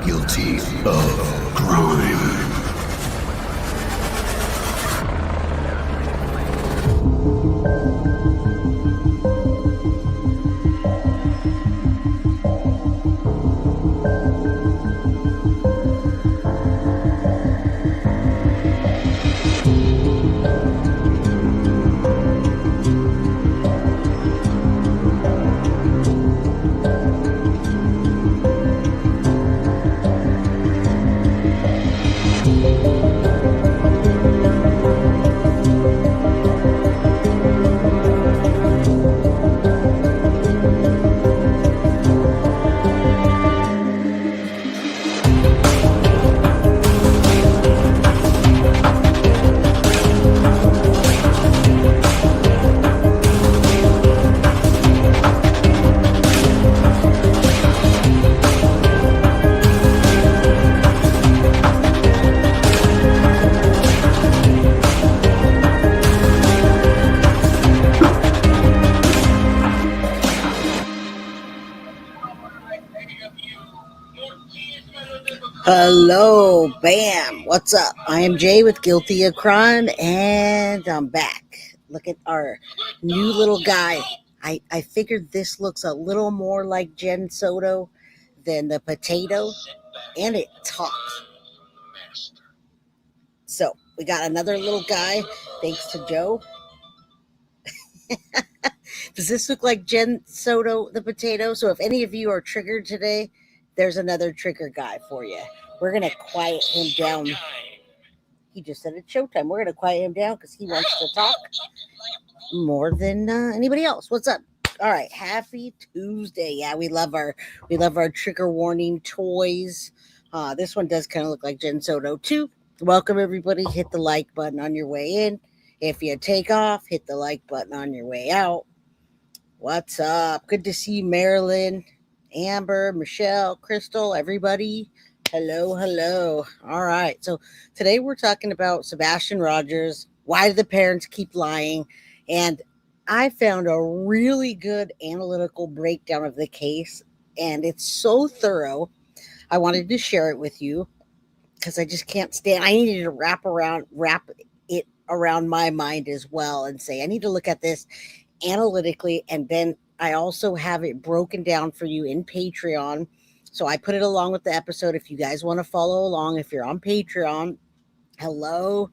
guilty of crime. Hello, bam, what's up? I am Jay with Guilty of Crime, and I'm back. Look at our new little guy. I figured this looks a little more like Jen Soto than the potato, and it talks. So we got another little guy, thanks to Joe. Does this look like Jen Soto, the potato? So if any of you are triggered today, there's another trigger guy for you. We're going to quiet him down. He just said it's showtime. We're going to quiet him down because he wants to talk more than anybody else. What's up? All right. Happy Tuesday. Yeah, we love our trigger warning toys. This one does kind of look like Jen Soto too. Welcome everybody. Hit the like button on your way in. If you take off, hit the like button on your way out. What's up? Good to see you, Marilyn, Amber, Michelle, Crystal, everybody. Hello. All right. So today we're talking about Sebastian Rogers. Why do the parents keep lying? And I found a really good analytical breakdown of the case, and it's so thorough. I wanted to share it with you because I just can't stand. I needed to wrap it around my mind as well and say, I need to look at this analytically, and then I also have it broken down for you in Patreon. So I put it along with the episode. If you guys want to follow along, if you're on Patreon, hello.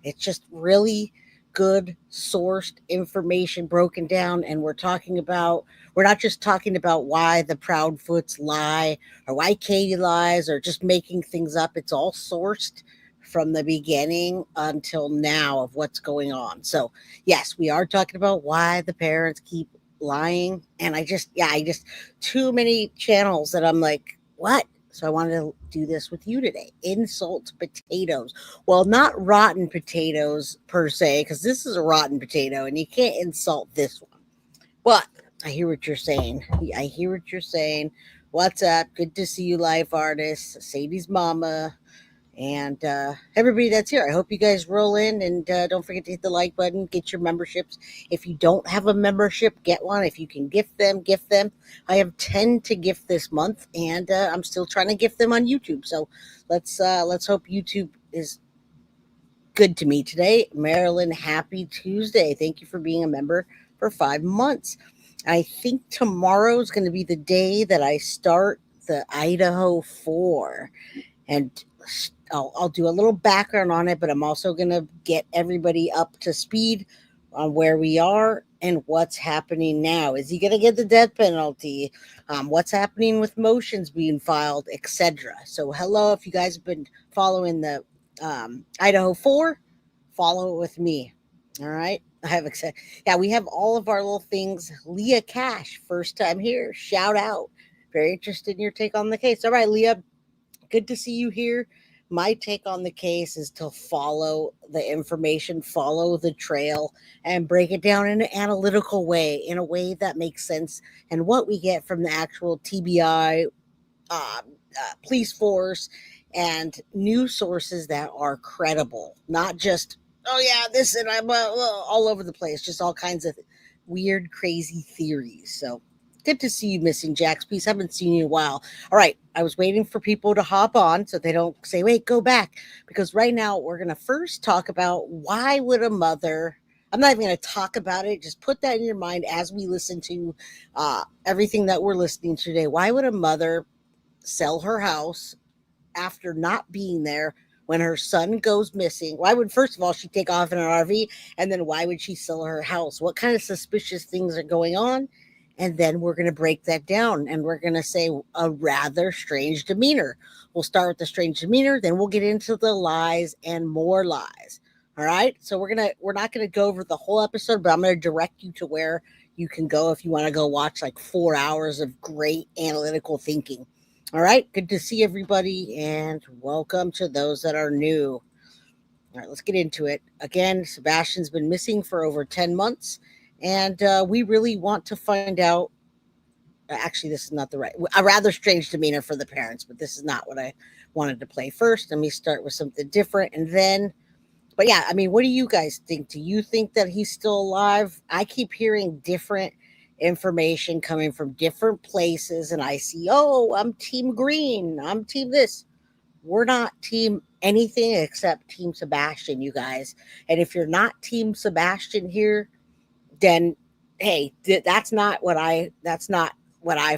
It's just really good sourced information broken down. And we're not just talking about why the Proudfoots lie or why Katie lies or just making things up. It's all sourced from the beginning until now of what's going on. So yes, we are talking about why the parents keep lying. And I just too many channels that I'm like, what? So I wanted to do this with you today. Insult potatoes. Well, not rotten potatoes per se, because this is a rotten potato and you can't insult this one. But I hear what you're saying. What's up? Good to see you, life artists. Sadie's mama. And everybody that's here, I hope you guys roll in, and don't forget to hit the like button, get your memberships. If you don't have a membership, get one. If you can gift them. I have 10 to gift this month, and I'm still trying to gift them on YouTube. So let's hope YouTube is good to me today. Marilyn, happy Tuesday. Thank you for being a member for 5 months. I think tomorrow is going to be the day that I start the Idaho 4, and I'll do a little background on it, but I'm also going to get everybody up to speed on where we are and what's happening now. Is he going to get the death penalty? What's happening with motions being filed, etc. So hello, if you guys have been following the Idaho 4, follow it with me. All right. We have all of our little things. Leah Cash, first time here. Shout out. Very interested in your take on the case. All right, Leah, good to see you here. My take on the case is to follow the information, follow the trail, and break it down in an analytical way, in a way that makes sense, and what we get from the actual TBI, police force, and news sources that are credible, not just, oh yeah, this and I'm all over the place, just all kinds of weird, crazy theories. So Good to see you, Missing Jack's Piece. Haven't seen you in a while. All right, I was waiting for people to hop on so they don't say, wait, go back. Because right now we're going to first talk about why would a mother, I'm not even going to talk about it, just put that in your mind as we listen to everything that we're listening to today. Why would a mother sell her house after not being there when her son goes missing? Why would, first of all, she take off in an RV? And then why would she sell her house? What kind of suspicious things are going on? And then we're going to break that down and we're going to say a rather strange demeanor. We'll start with the strange demeanor, then we'll get into the lies and more lies. All right. So we're not going to go over the whole episode, but I'm going to direct you to where you can go if you want to go watch like 4 hours of great analytical thinking. All right, good to see everybody, and welcome to those that are new. All right, let's get into it. Again, Sebastian's been missing for over 10 months, and we really want to find out. Actually, this is not the right, a rather strange demeanor for the parents, but this is not what I wanted to play first. Let me start with something different, and then, but yeah, I mean, what do you guys think? Do you think that he's still alive? I keep hearing different information coming from different places, and I see, oh, I'm team green, I'm team this. We're not team anything except team Sebastian, you guys. And if you're not team Sebastian here, then hey, that's not what I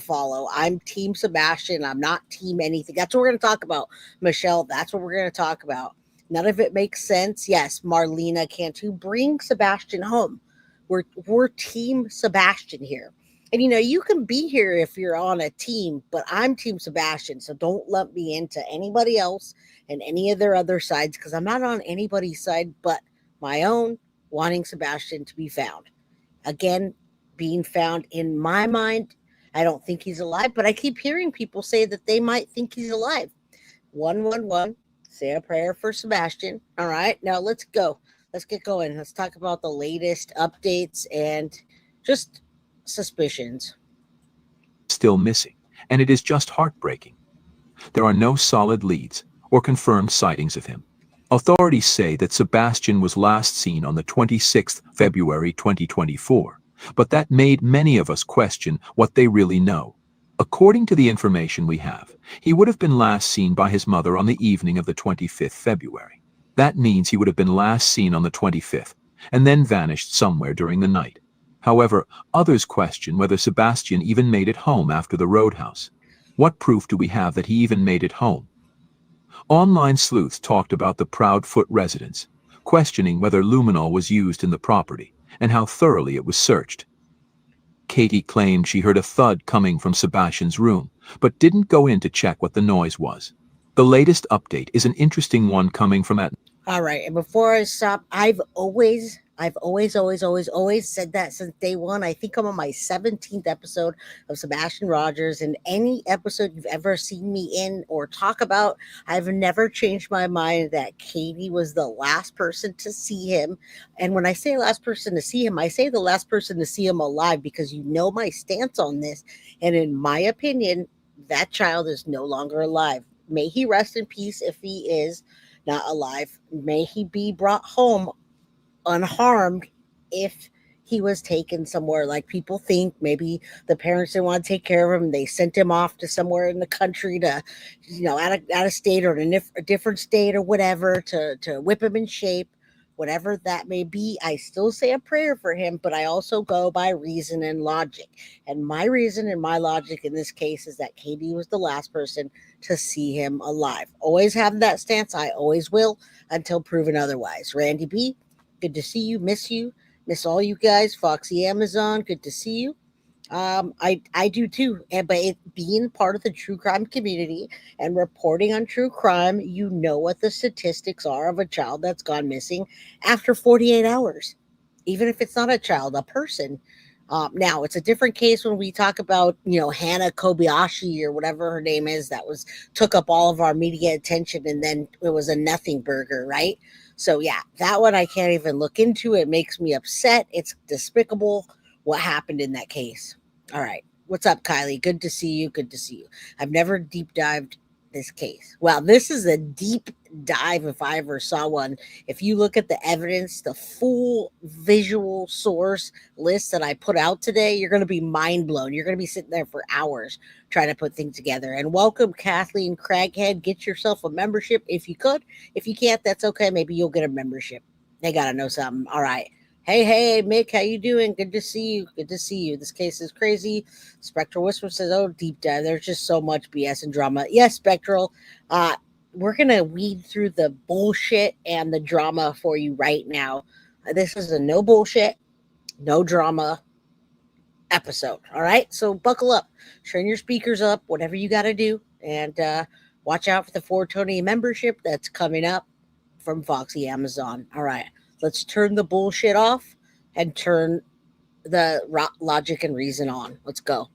follow. I'm team Sebastian. I'm not team anything. That's what we're going to talk about, Michelle. That's what we're going to talk about. None of it makes sense. Yes, Marlena Cantu, bring Sebastian home. We're team Sebastian here. And you can be here if you're on a team, but I'm team Sebastian. So don't lump me into anybody else and any of their other sides, because I'm not on anybody's side but my own, wanting Sebastian to be found. Again, being found in my mind, I don't think he's alive, but I keep hearing people say that they might think he's alive. 111, say a prayer for Sebastian. All right, now let's go. Let's get going. Let's talk about the latest updates and just suspicions. Still missing, and it is just heartbreaking. There are no solid leads or confirmed sightings of him. Authorities say that Sebastian was last seen on the 26th February 2024, but that made many of us question what they really know. According to the information we have, he would have been last seen by his mother on the evening of the 25th February. That means he would have been last seen on the 25th, and then vanished somewhere during the night. However, others question whether Sebastian even made it home after the roadhouse. What proof do we have that he even made it home? Online sleuths talked about the Proudfoot residence, questioning whether luminol was used in the property and how thoroughly it was searched. Katie claimed she heard a thud coming from Sebastian's room, but didn't go in to check what the noise was. The latest update is an interesting one coming from at. All right, and before I stop, I've always said that since day one. I think I'm on my 17th episode of Sebastian Rogers, and any episode you've ever seen me in or talk about, I've never changed my mind that Katie was the last person to see him. And when I say last person to see him, I say the last person to see him alive, because my stance on this. And in my opinion, that child is no longer alive. May he rest in peace if he is not alive. May he be brought home unharmed if he was taken somewhere like people think. Maybe the parents didn't want to take care of him. They sent him off to somewhere in the country to, out of state or in a different state or whatever to whip him in shape. Whatever that may be, I still say a prayer for him, but I also go by reason and logic. And my reason and my logic in this case is that Katie was the last person to see him alive. Always have that stance. I always will until proven otherwise. Randy B, good to see you. Miss you. Miss all you guys. Foxy Amazon, good to see you. I do too. But being part of the true crime community and reporting on true crime, you know what the statistics are of a child that's gone missing after 48 hours. Even if it's not a child, a person. Now, it's a different case when we talk about, Hannah Kobayashi or whatever her name is, that took up all of our media attention, and then it was a nothing burger, right? So yeah, that one I can't even look into. It makes me upset. It's despicable what happened in that case. All right. What's up, Kylie? Good to see you. Good to see you. I've never deep dived this case. Well, this is a deep dive if I ever saw one. If you look at the evidence, the full visual source list that I put out today, you're going to be mind blown. You're going to be sitting there for hours trying to put things together. And welcome, Kathleen Craighead. Get yourself a membership if you could. If you can't, that's okay. Maybe you'll get a membership. They got to know something. All right. Hey, Mick, how you doing? Good to see you. Good to see you. This case is crazy. Spectral Whisper says, oh, deep dive. There's just so much BS and drama. Yes, Spectral. We're going to weed through the bullshit and the drama for you right now. This is a no bullshit, no drama episode. All right? So buckle up. Turn your speakers up, whatever you got to do. And watch out for the 420 membership that's coming up from Foxy Amazon. All right. Let's turn the bullshit off and turn the logic and reason on. Let's go.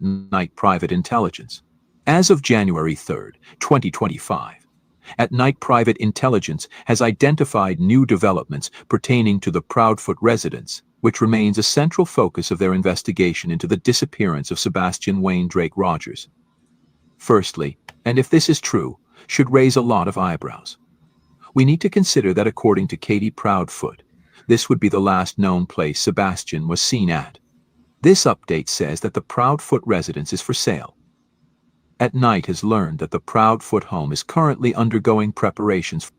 Night Private Intelligence. As of January 3rd, 2025, At Night Private Intelligence has identified new developments pertaining to the Proudfoot residence, which remains a central focus of their investigation into the disappearance of Sebastian Wayne Drake Rogers. Firstly, and if this is true, should raise a lot of eyebrows. We need to consider that according to Katie Proudfoot, this would be the last known place Sebastian was seen at. This update says that the Proudfoot residence is for sale. At Night has learned that the Proudfoot home is currently undergoing preparations.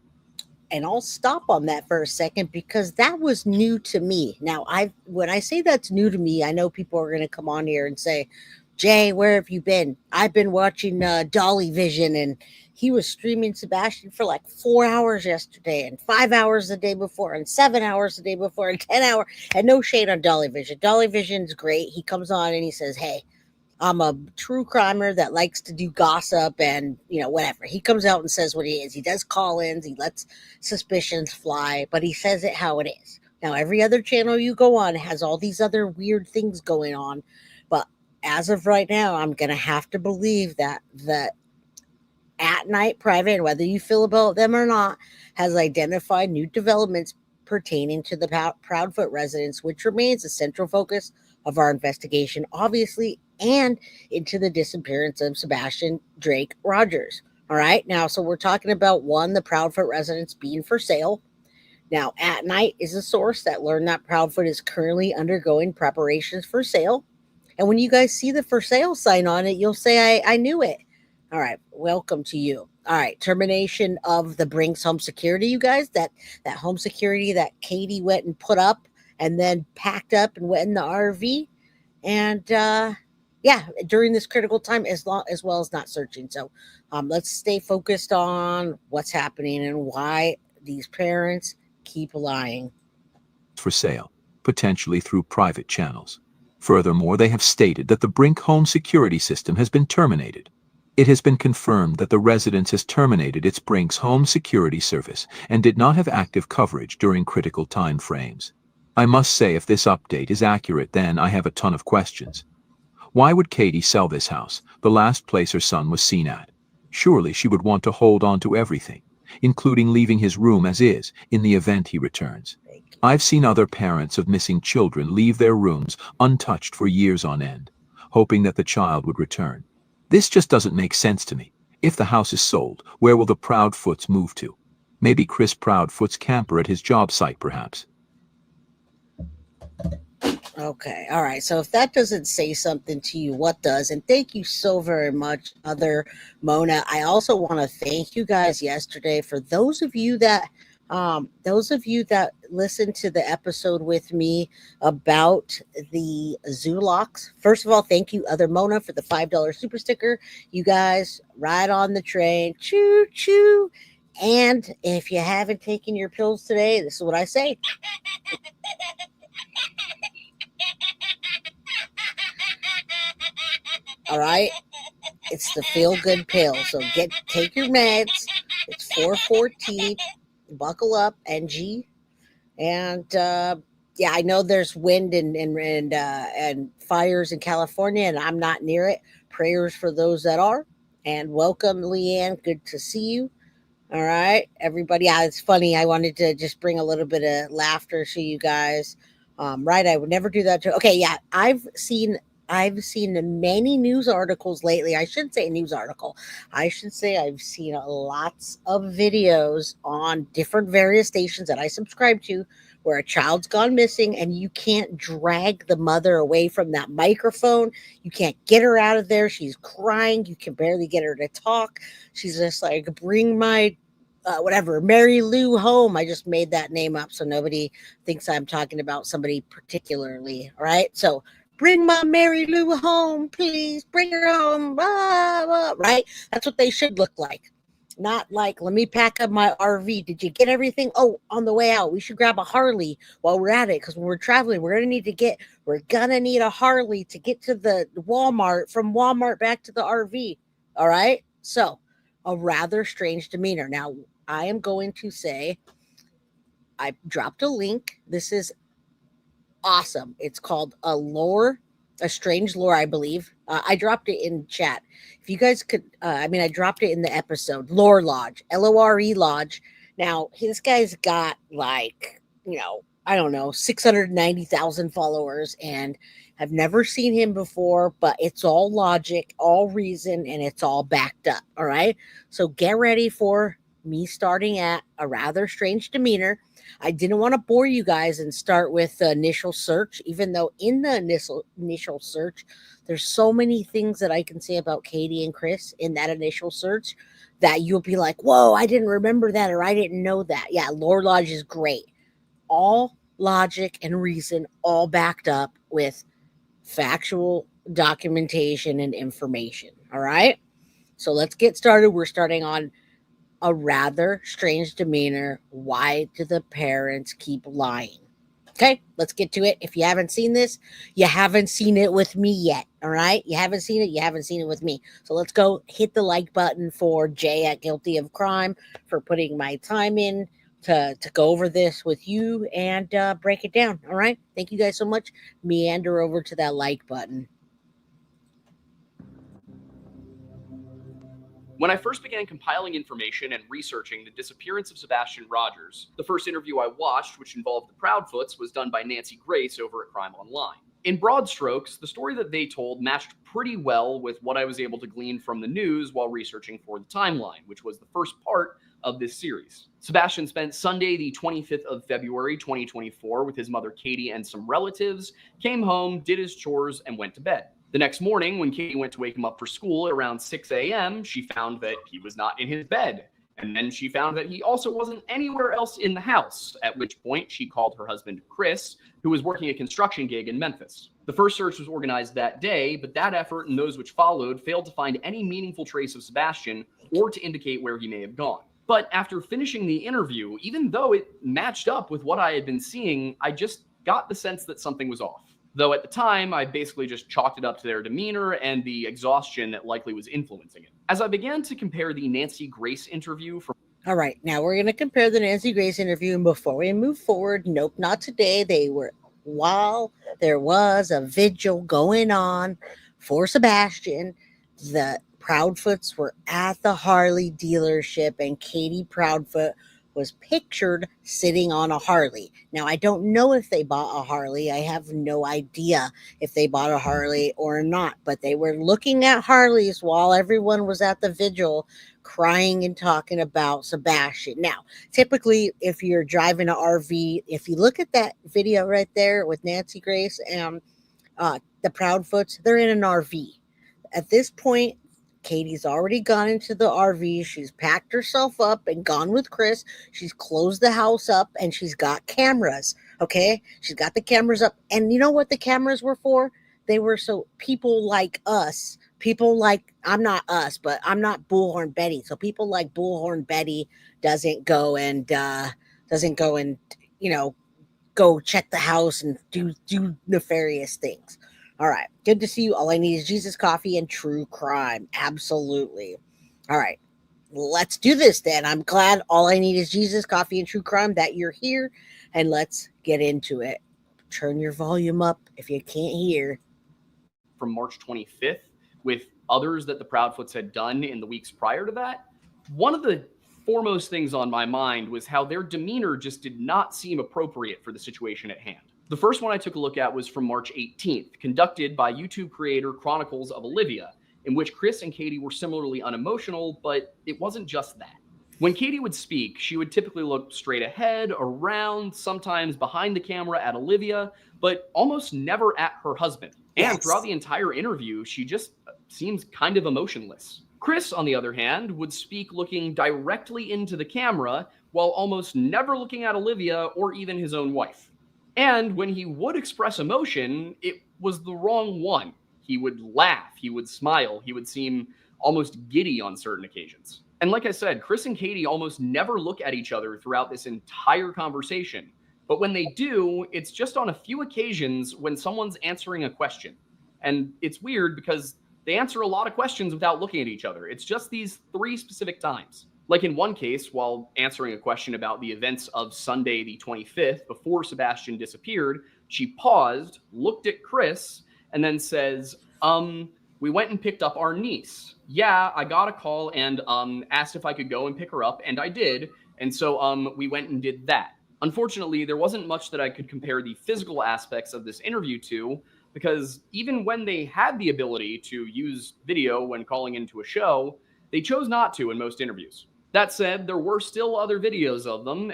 And I'll stop on that for a second because that was new to me. Now, when I say that's new to me, I know people are going to come on here and say, Jay, where have you been? I've been watching Dolly Vision, and he was streaming Sebastian for like 4 hours yesterday, and 5 hours the day before, and 7 hours the day before, and 10 hours. And no shade on Dolly Vision. Dolly Vision's great. He comes on and he says, hey, I'm a true crimer that likes to do gossip and, whatever. He comes out and says what he is. He does call-ins. He lets suspicions fly, but he says it how it is. Now, every other channel you go on has all these other weird things going on, but as of right now, I'm going to have to believe that the At Night Private, whether you feel about them or not, has identified new developments pertaining to the Proudfoot residence, which remains a central focus of our investigation, obviously, and into the disappearance of Sebastian Drake Rogers. All right. Now, so we're talking about the Proudfoot residence being for sale. Now, At Night is a source that learned that Proudfoot is currently undergoing preparations for sale. And when you guys see the for sale sign on it, you'll say, I knew it. All right. Welcome to you. All right. Termination of the Brinks home security, you guys. That home security that Katie went and put up and then packed up and went in the RV. And during this critical time, as well as not searching. So let's stay focused on what's happening and why these parents keep lying. For sale, potentially through private channels. Furthermore, they have stated that the Brink home security system has been terminated. It has been confirmed that the residence has terminated its Brink's home security service and did not have active coverage during critical time frames. I must say, if this update is accurate, then I have a ton of questions. Why would Katie sell this house, the last place her son was seen at? Surely she would want to hold on to everything, including leaving his room as is in the event he returns. I've seen other parents of missing children leave their rooms untouched for years on end, hoping that the child would return. This just doesn't make sense to me. If the house is sold, where will the Proudfoots move to? Maybe Chris Proudfoot's camper at his job site, perhaps. Okay. All right. So if that doesn't say something to you, what does? And thank you so very much, Other Mona. I also want to thank you guys yesterday for those of you that listened to the episode with me about the Zulocks. First of all, thank you, Other Mona, for the $5 super sticker. You guys ride on the train. Choo choo. And if you haven't taken your pills today, this is what I say. All right, it's the feel good pill. So take your meds. It's 414. Buckle up, NG. And I know there's wind and fires in California, and I'm not near it. Prayers for those that are. And welcome, Leanne. Good to see you. All right, everybody. Yeah, it's funny. I wanted to just bring a little bit of laughter to you guys. Right, I would never do that. Okay, yeah, I've seen I've seen many news articles lately. I should say news article. I should say I've seen lots of videos on different various stations that I subscribe to where a child's gone missing and you can't drag the mother away from that microphone. You can't get her out of there. She's crying. You can barely get her to talk. She's just like, bring my whatever, Mary Lou home. I just made that name up so nobody thinks I'm talking about somebody particularly. All right. So bring my Mary Lou home, please. Bring her home. Right? That's what they should look like. Not like, let me pack up my RV. Did you get everything? Oh, on the way out, we should grab a Harley while we're at it. Because when we're traveling, we're gonna need a Harley to get to the Walmart, from Walmart back to the RV. All right. So a rather strange demeanor. Now, I am going to say, I dropped a link. This is awesome. It's called a strange lore, I believe. I dropped it in chat. If you guys could, I dropped it in the episode. Lore Lodge, LORE Lodge. Now, this guy's got like, I don't know, 690,000 followers, and I've never seen him before, but it's all logic, all reason, and it's all backed up. All right. So get ready for me starting at a rather strange demeanor. I didn't want to bore you guys and start with the initial search, even though in the initial search, there's so many things that I can say about Katie and Chris in that initial search that you'll be like, whoa, I didn't remember that, or I didn't know that. Yeah, Lore Lodge is great. All logic and reason, all backed up with factual documentation and information. All right. So let's get started. We're starting on a rather strange demeanor. Why do the parents keep lying? Okay, let's get to it. If you haven't seen this, you haven't seen it with me yet. All right, you haven't seen it with me. So let's go hit the like button for Jay at Guilty of Crime, for putting my time in to go over this with you and break it down. All right, thank you guys so much. Meander over to that like button. When I first began compiling information and researching the disappearance of Sebastian Rogers, the first interview I watched, which involved the Proudfoots, was done by Nancy Grace over at Crime Online. In broad strokes, the story that they told matched pretty well with what I was able to glean from the news while researching for the timeline, which was the first part of this series. Sebastian spent Sunday, the 25th of February, 2024, with his mother Katie and some relatives, came home, did his chores, and went to bed. The next morning, when Katie went to wake him up for school at around 6 a.m., she found that he was not in his bed. And then she found that he also wasn't anywhere else in the house, at which point she called her husband, Chris, who was working a construction gig in Memphis. The first search was organized that day, but that effort and those which followed failed to find any meaningful trace of Sebastian or to indicate where he may have gone. But after finishing the interview, even though it matched up with what I had been seeing, I just got the sense that something was off. Though at the time, I basically just chalked it up to their demeanor and the exhaustion that likely was influencing it. As I began to compare the Nancy Grace interview from... All right, now we're going to compare the Nancy Grace interview. And before we move forward, nope, not today. While there was a vigil going on for Sebastian, the Proudfoots were at the Harley dealership, and Katie Proudfoot was pictured sitting on a Harley. Now, I don't know if they bought a Harley. I have no idea if they bought a Harley or not, but they were looking at Harleys while everyone was at the vigil crying and talking about Sebastian. Now, typically, if you're driving an RV, if you look at that video right there with Nancy Grace and the Proudfoots, they're in an RV. At this point, Katie's already gone into the RV. She's packed herself up and gone with Chris. She's closed the house up and she's got cameras. Okay. She's got the cameras up. And you know what the cameras were for? They were so people like us, I'm not us, but I'm not Bullhorn Betty. So people like Bullhorn Betty doesn't go and, go check the house and do nefarious things. All right. Good to see you. All I need is Jesus Coffee and true crime. Absolutely. All right. Let's do this then. I'm glad All I Need is Jesus Coffee and True Crime that you're here. And let's get into it. Turn your volume up if you can't hear. From March 25th, with others that the Proudfoots had done in the weeks prior to that, one of the foremost things on my mind was how their demeanor just did not seem appropriate for the situation at hand. The first one I took a look at was from March 18th, conducted by YouTube creator Chronicles of Olivia, in which Chris and Katie were similarly unemotional, but it wasn't just that. When Katie would speak, she would typically look straight ahead, around, sometimes behind the camera at Olivia, but almost never at her husband. And throughout the entire interview, she just seems kind of emotionless. Chris, on the other hand, would speak looking directly into the camera while almost never looking at Olivia or even his own wife. And when he would express emotion, it was the wrong one. He would laugh, he would smile, he would seem almost giddy on certain occasions. And like I said, Chris and Katie almost never look at each other throughout this entire conversation. But when they do, it's just on a few occasions when someone's answering a question. And it's weird because they answer a lot of questions without looking at each other. It's just these 3 specific times. Like in one case, while answering a question about the events of Sunday the 25th before Sebastian disappeared, she paused, looked at Chris, and then says, we went and picked up our niece. Yeah, I got a call and asked if I could go and pick her up, and I did. And so we went and did that. Unfortunately, there wasn't much that I could compare the physical aspects of this interview to, because even when they had the ability to use video when calling into a show, they chose not to in most interviews. That said, there were still other videos of them.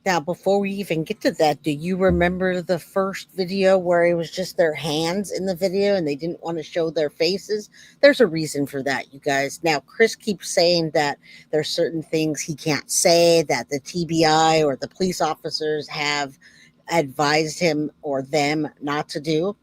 Now, before we even get to that, do you remember the first video where it was just their hands in the video and they didn't want to show their faces? There's a reason for that, you guys. Now, Chris keeps saying that there's certain things he can't say, that the TBI or the police officers have advised him or them not to do.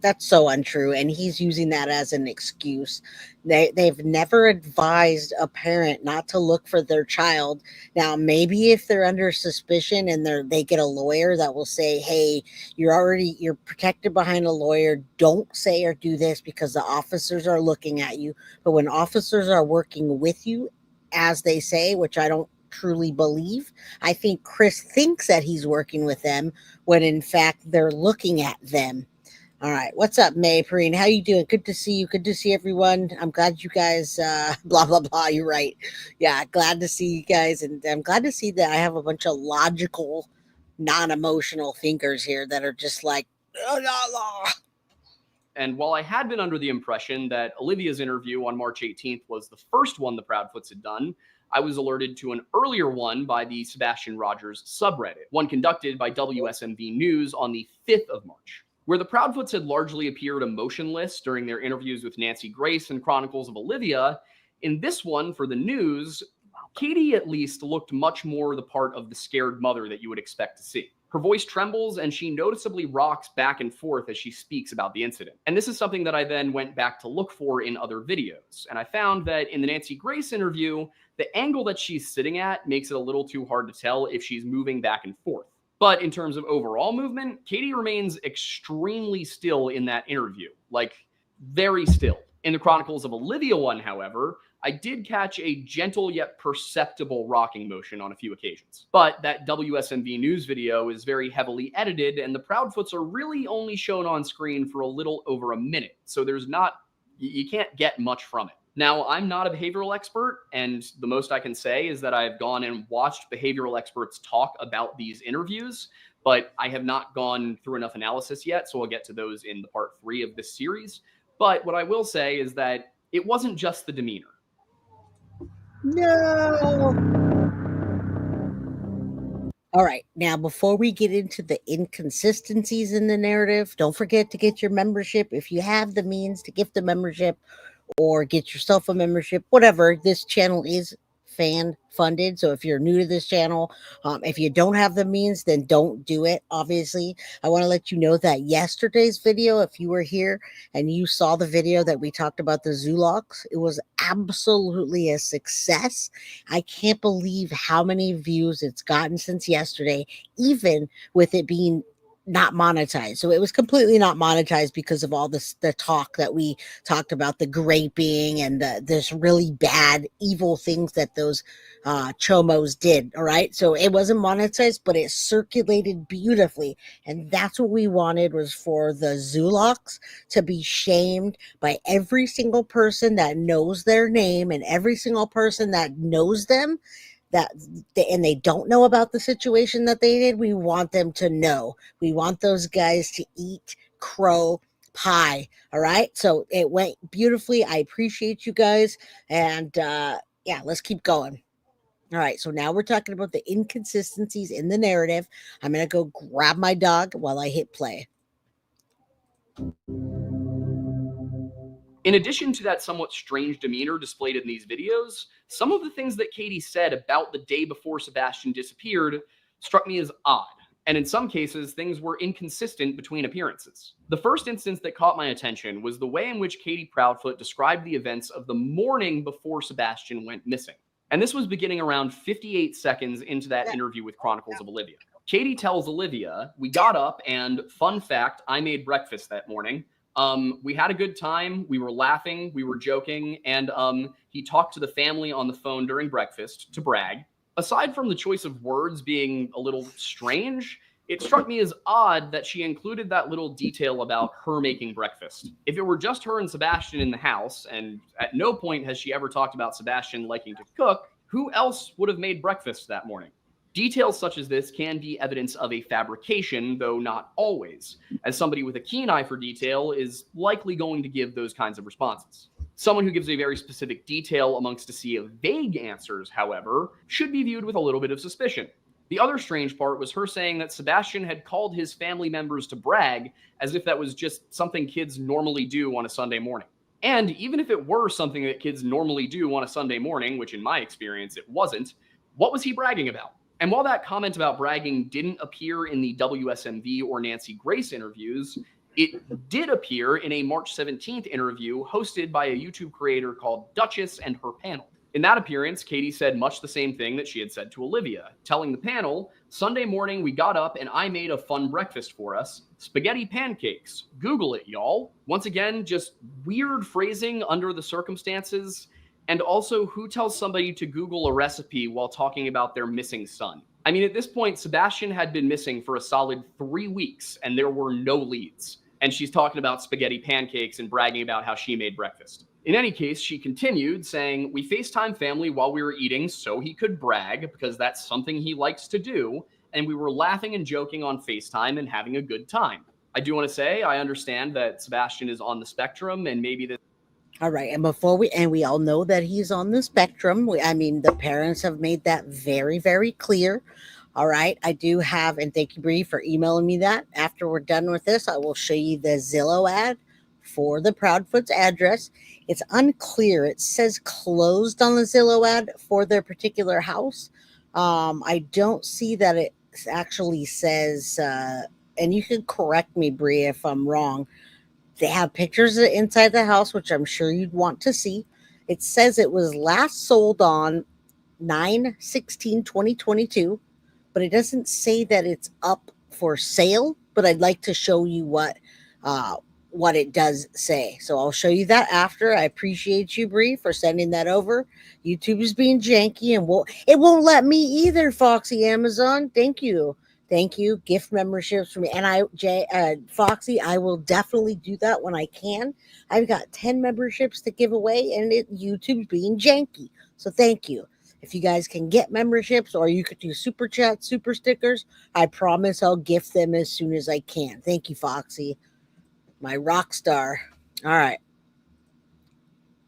That's so untrue, and he's using that as an excuse. They've never advised a parent not to look for their child. Now, maybe if they're under suspicion and they get a lawyer that will say, hey, you're protected behind a lawyer, don't say or do this because the officers are looking at you. But when officers are working with you, as they say, which I don't truly believe, I think Chris thinks that he's working with them when in fact they're looking at them. All right. What's up, May Perrine? How you doing? Good to see you. Good to see everyone. I'm glad you guys, blah, blah, blah. You're right. Yeah, glad to see you guys. And I'm glad to see that I have a bunch of logical, non-emotional thinkers here that are just like, And while I had been under the impression that Olivia's interview on March 18th was the first one the Proudfoots had done, I was alerted to an earlier one by the Sebastian Rogers subreddit, one conducted by WSMV News on the 5th of March. Where the Proudfoots had largely appeared emotionless during their interviews with Nancy Grace and Chronicles of Olivia, in this one for the news, Katie at least looked much more the part of the scared mother that you would expect to see. Her voice trembles and she noticeably rocks back and forth as she speaks about the incident. And this is something that I then went back to look for in other videos. And I found that in the Nancy Grace interview, the angle that she's sitting at makes it a little too hard to tell if she's moving back and forth. But in terms of overall movement, Katie remains extremely still in that interview, like very still. In the Chronicles of Olivia one, however, I did catch a gentle yet perceptible rocking motion on a few occasions. But that WSMV News video is very heavily edited, and the Proudfoots are really only shown on screen for a little over a minute. So you can't get much from it. Now, I'm not a behavioral expert, and the most I can say is that I've gone and watched behavioral experts talk about these interviews, but I have not gone through enough analysis yet, so I'll get to those in the part 3 of this series. But what I will say is that it wasn't just the demeanor. no. All right. Now, before we get into the inconsistencies in the narrative, don't forget to get your membership. If you have the means to gift a membership, or get yourself a membership, whatever. This channel is fan funded. So if you're new to this channel, if you don't have the means, then don't do it. Obviously, I want to let you know that yesterday's video, if you were here and you saw the video that we talked about the Zoologs, it was absolutely a success. I can't believe how many views it's gotten since yesterday, even with it being not monetized. So it was completely not monetized because of all the talk that we talked about, the graping and this really bad, evil things that those chomos did. All right. So it wasn't monetized, but it circulated beautifully. And that's what we wanted, was for the Zoologs to be shamed by every single person that knows their name and every single person that knows them. and they don't know about the situation that they did, we want them to know. We want those guys to eat crow pie. All right. So it went beautifully. I appreciate you guys. And yeah, let's keep going. All right, so now we're talking about the inconsistencies in the narrative. I'm going to go grab my dog while I hit play. In addition to that somewhat strange demeanor displayed in these videos, some of the things that Katie said about the day before Sebastian disappeared struck me as odd. And in some cases, things were inconsistent between appearances. The first instance that caught my attention was the way in which Katie Proudfoot described the events of the morning before Sebastian went missing. And this was beginning around 58 seconds into that interview with Chronicles of Olivia. Katie tells Olivia, "We got up and, fun fact, I made breakfast that morning. We had a good time. We were laughing. We were joking. And he talked to the family on the phone during breakfast to brag." Aside from the choice of words being a little strange, it struck me as odd that she included that little detail about her making breakfast. If it were just her and Sebastian in the house, and at no point has she ever talked about Sebastian liking to cook, who else would have made breakfast that morning? Details such as this can be evidence of a fabrication, though not always, as somebody with a keen eye for detail is likely going to give those kinds of responses. Someone who gives a very specific detail amongst a sea of vague answers, however, should be viewed with a little bit of suspicion. The other strange part was her saying that Sebastian had called his family members to brag, as if that was just something kids normally do on a Sunday morning. And even if it were something that kids normally do on a Sunday morning, which in my experience it wasn't, what was he bragging about? And while that comment about bragging didn't appear in the WSMV or Nancy Grace interviews, it did appear in a March 17th interview hosted by a YouTube creator called Duchess and her panel. In that appearance, Katie said much the same thing that she had said to Olivia, telling the panel, "Sunday morning we got up and I made a fun breakfast for us. Spaghetti pancakes. Google it, y'all." Once again, just weird phrasing under the circumstances. And also, who tells somebody to Google a recipe while talking about their missing son? I mean, at this point, Sebastian had been missing for a solid 3 weeks, and there were no leads. And she's talking about spaghetti pancakes and bragging about how she made breakfast. In any case, she continued saying, "We FaceTime family while we were eating so he could brag, because that's something he likes to do. And we were laughing and joking on FaceTime and having a good time." I do want to say, I understand that Sebastian is on the spectrum, and maybe this. All right, and we all know that he's on the spectrum. I mean, the parents have made that very, very clear. All right, I do have, and thank you, Bree, for emailing me that. After we're done with this, I will show you the Zillow ad for the Proudfoot's address. It's unclear. It says closed on the Zillow ad for their particular house. I don't see that it actually says, and you can correct me, Bree, if I'm wrong. They have pictures inside the house, which I'm sure you'd want to see. It says it was last sold on 9/16/2022, but it doesn't say that it's up for sale. But I'd like to show you what it does say. So I'll show you that after. I appreciate you, Bree, for sending that over. YouTube is being janky, and it won't let me either, Foxy Amazon. Thank you. Thank you. Gift memberships for me. And Foxy, I will definitely do that when I can. I've got 10 memberships to give away, and YouTube's being janky. So thank you. If you guys can get memberships, or you could do super chat, super stickers, I promise I'll gift them as soon as I can. Thank you, Foxy, my rock star. All right.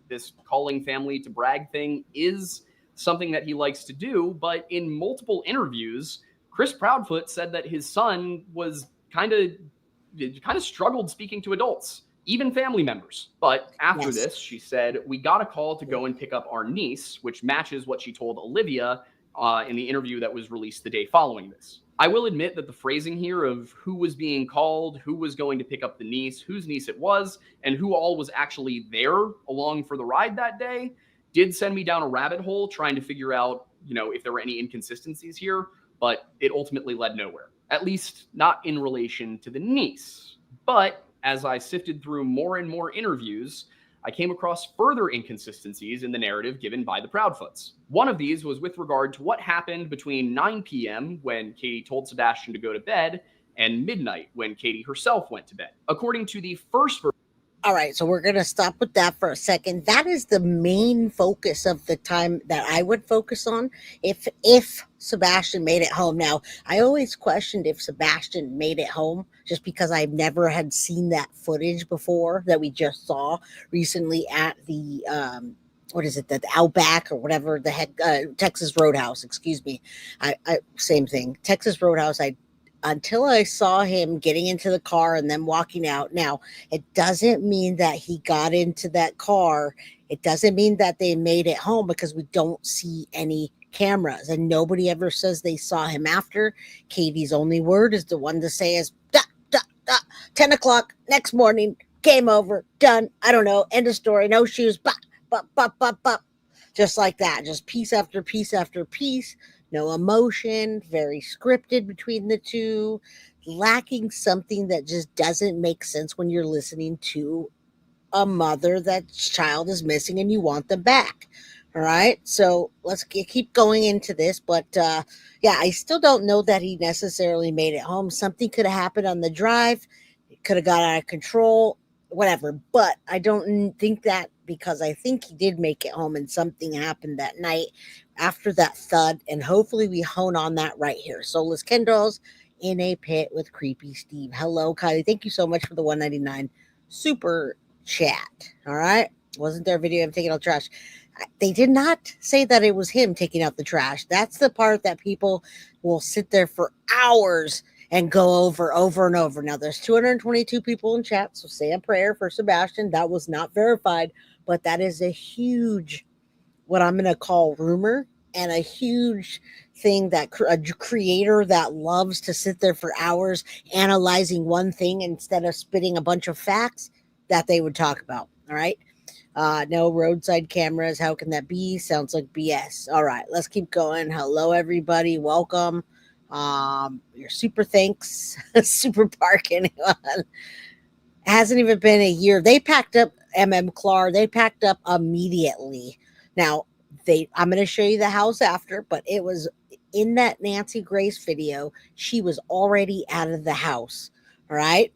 This calling family to brag thing is something that he likes to do, but in multiple interviews, Chris Proudfoot said that his son was kind of struggled speaking to adults, even family members. But after this, she said, "We got a call to go and pick up our niece," which matches what she told Olivia in the interview that was released the day following this. I will admit that the phrasing here of who was being called, who was going to pick up the niece, whose niece it was, and who all was actually there along for the ride that day did send me down a rabbit hole trying to figure out, if there were any inconsistencies here. But it ultimately led nowhere, at least not in relation to the niece. But as I sifted through more and more interviews, I came across further inconsistencies in the narrative given by the Proudfoots. One of these was with regard to what happened between 9 p.m. when Katie told Sebastian to go to bed and midnight when Katie herself went to bed. According to the first version All right, so we're going to stop with that for a second. That is the main focus of the time that I would focus on if Sebastian made it home. Now, I always questioned if Sebastian made it home just because I never had seen that footage before that we just saw recently at the what is it, the Outback or whatever the heck, Texas Roadhouse, excuse me. I same thing. Texas Roadhouse. Until I saw him getting into the car and then walking out. Now, it doesn't mean that he got into that car. It doesn't mean that they made it home because we don't see any cameras and nobody ever says they saw him after. Katie's only word is the one to say is 10 o'clock next morning, game over, done. I don't know, end of story, no shoes, just like that, just piece after piece after piece. No emotion, very scripted between the two, lacking something that just doesn't make sense when you're listening to a mother that child is missing and you want them back. All right, so let's keep going into this, but yeah, I still don't know that he necessarily made it home. Something could have happened on the drive. It could have got out of control, whatever, but I don't think that, because I think he did make it home and something happened that night after that thud, and hopefully we hone on that right here. Soulless Kendall's in a pit with Creepy Steve. Hello, Kylie. Thank you so much for the 199 super chat. All right. Wasn't there a video of him taking out trash? They did not say that it was him taking out the trash. That's the part that people will sit there for hours and go over and over. Now, there's 222 people in chat, so say a prayer for Sebastian. That was not verified, but that is a huge, what I'm going to call rumor, and a huge thing that a creator that loves to sit there for hours analyzing one thing instead of spitting a bunch of facts that they would talk about. All right. No roadside cameras. How can that be? Sounds like BS. All right, let's keep going. Hello, everybody. Welcome. Your super thanks. Super park, anyone. Hasn't even been a year. They packed up Clark. They packed up immediately. Now, I'm going to show you the house after, but it was in that Nancy Grace video. She was already out of the house. All right.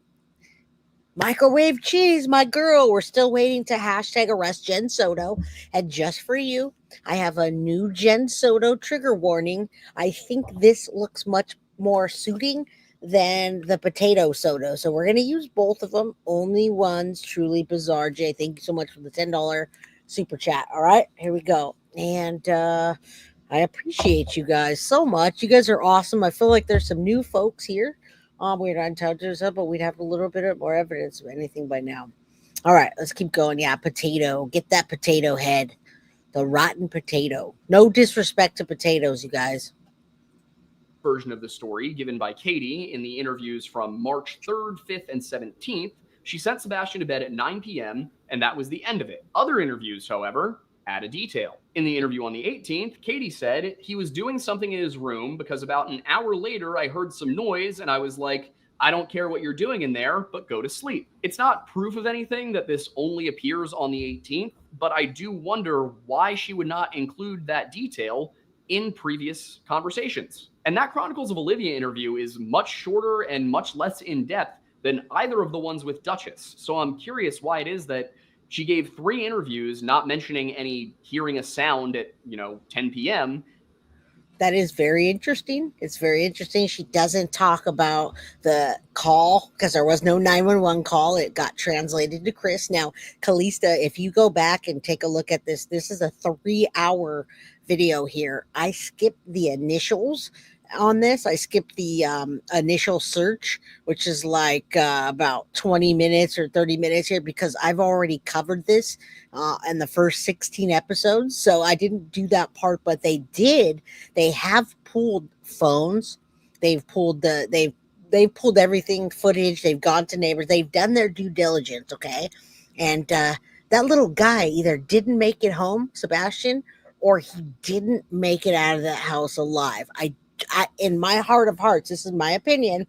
Microwave cheese, my girl. We're still waiting to hashtag arrest Jen Soto. And just for you, I have a new Jen Soto trigger warning. I think this looks much more suiting than the potato Soto. So we're going to use both of them. Only one's truly bizarre. Jay, thank you so much for the $10 super chat. All right, here we go. And I appreciate you guys so much. You guys are awesome. I feel like there's some new folks here. We're not touches up, but we'd have a little bit of more evidence of anything by now. All right, let's keep going. Yeah, potato. Get that potato head. The rotten potato. No disrespect to potatoes, you guys. Version of the story given by Katie in the interviews from March 3rd, 5th, and 17th. She sent Sebastian to bed at 9 p.m., and that was the end of it. Other interviews, however, add a detail. In the interview on the 18th, Katie said he was doing something in his room because about an hour later, I heard some noise and I was like, I don't care what you're doing in there, but go to sleep. It's not proof of anything that this only appears on the 18th, but I do wonder why she would not include that detail in previous conversations. And that Chronicles of Olivia interview is much shorter and much less in-depth than either of the ones with Duchess. So I'm curious why it is that she gave 3 interviews, not mentioning any hearing a sound at, 10 p.m. That is very interesting. It's very interesting. She doesn't talk about the call because there was no 911 call. It got translated to Chris. Now, Kalista, if you go back and take a look at this is a 3-hour video here. I skipped the initials on this. I skipped the initial search, which is like about 20 minutes or 30 minutes here because I've already covered this in the first 16 episodes. So I didn't do that part, but they have pulled phones. They've pulled they've pulled everything, footage. They've gone to neighbors. They've done their due diligence. Okay. And that little guy either didn't make it home, Sebastian, or he didn't make it out of that house alive. I in my heart of hearts, this is my opinion,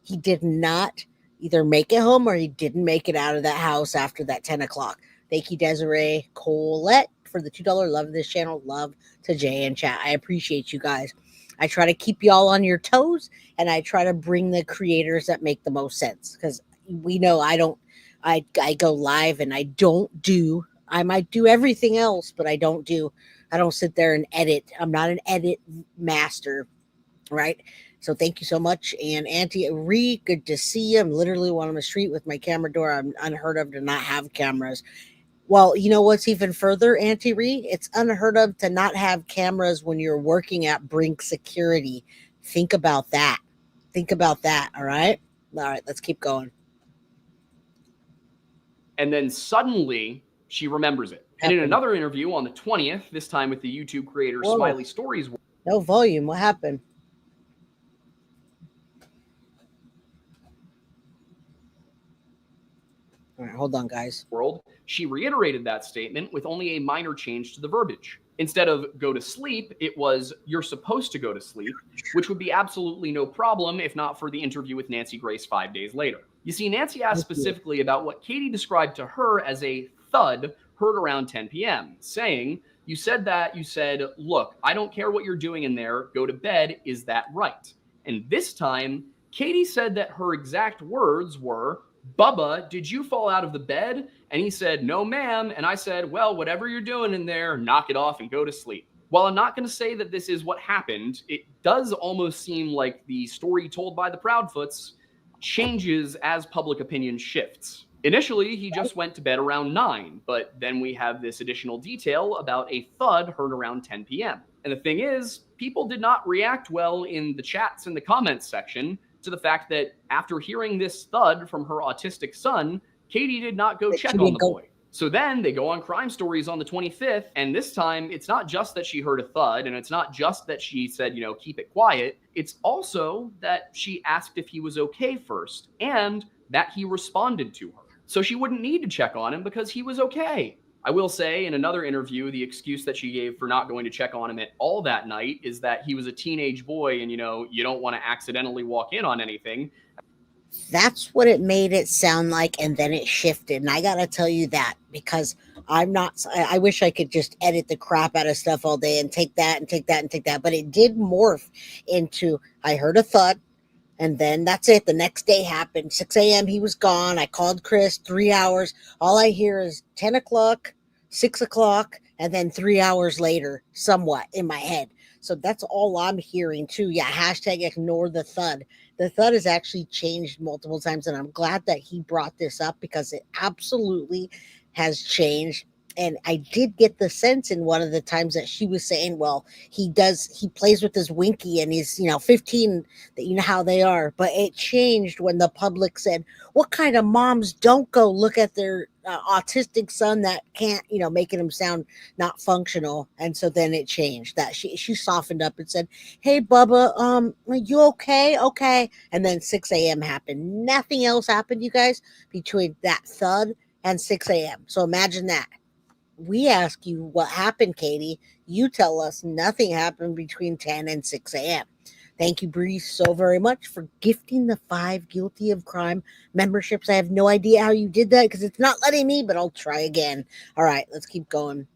he did not either make it home or he didn't make it out of that house after that 10 o'clock. Thank you, Desiree Colette, for the $2 love of this channel. Love to Jay and chat. I appreciate you guys. I try to keep y'all on your toes, and I try to bring the creators that make the most sense because we know I don't I go live and I might do everything else, but I don't sit there and edit. I'm not an edit master, right? So thank you so much. And Auntie Ree, good to see you. I'm literally on the street with my camera door. I'm unheard of to not have cameras. Well, you know what's even further, Auntie Ree? It's unheard of to not have cameras when you're working at Brink Security. Think about that. Think about that. All right. All right. Let's keep going. And then suddenly she remembers it. And in another interview on the 20th, this time with the YouTube creator Smiley Stories. No volume. What happened? All right, hold on, guys. World, she reiterated that statement with only a minor change to the verbiage. Instead of go to sleep, it was you're supposed to go to sleep, which would be absolutely no problem if not for the interview with Nancy Grace 5 days later. You see, Nancy asked specifically about what Katie described to her as a thud heard around 10 p.m., saying, you said, look, I don't care what you're doing in there, go to bed, is that right? And this time, Katie said that her exact words were, Bubba, did you fall out of the bed? And he said, no, ma'am. And I said, well, whatever you're doing in there, knock it off and go to sleep. While I'm not going to say that this is what happened, it does almost seem like the story told by the Proudfoots changes as public opinion shifts. Initially, he just went to bed around 9, but then we have this additional detail about a thud heard around 10 p.m. And the thing is, people did not react well in the chats and the comments section to the fact that after hearing this thud from her autistic son, Katie did not go check on the boy. So then they go on Crime Stories on the 25th, and this time it's not just that she heard a thud, and it's not just that she said, keep it quiet. It's also that she asked if he was okay first, and that he responded to her. So she wouldn't need to check on him because he was okay. I will say in another interview, the excuse that she gave for not going to check on him at all that night is that he was a teenage boy and, you don't want to accidentally walk in on anything. That's what it made it sound like, and then it shifted. And I got to tell you that because I wish I could just edit the crap out of stuff all day and take that and take that and take that. But it did morph into, I heard a thud. And then that's it. The next day happened. 6 a.m. He was gone. I called Chris 3 hours. All I hear is 10 o'clock, 6 o'clock, and then 3 hours later, somewhat in my head. So that's all I'm hearing too. Yeah, hashtag ignore the thud. The thud has actually changed multiple times. And I'm glad that he brought this up because it absolutely has changed. And I did get the sense in one of the times that she was saying, well, he plays with his winky and he's, 15, you know how they are. But it changed when the public said, what kind of moms don't go look at their autistic son that can't, making him sound not functional. And so then it changed that she softened up and said, hey, Bubba, are you okay? Okay. And then 6 a.m. happened. Nothing else happened, you guys, between that thud and 6 a.m. So imagine that. We ask you what happened, Katie. You tell us nothing happened between 10 and 6 a.m. Thank you, Bree, so very much for gifting the 5 Guilty of Crime memberships. I have no idea how you did that because it's not letting me, but I'll try again. All right, let's keep going.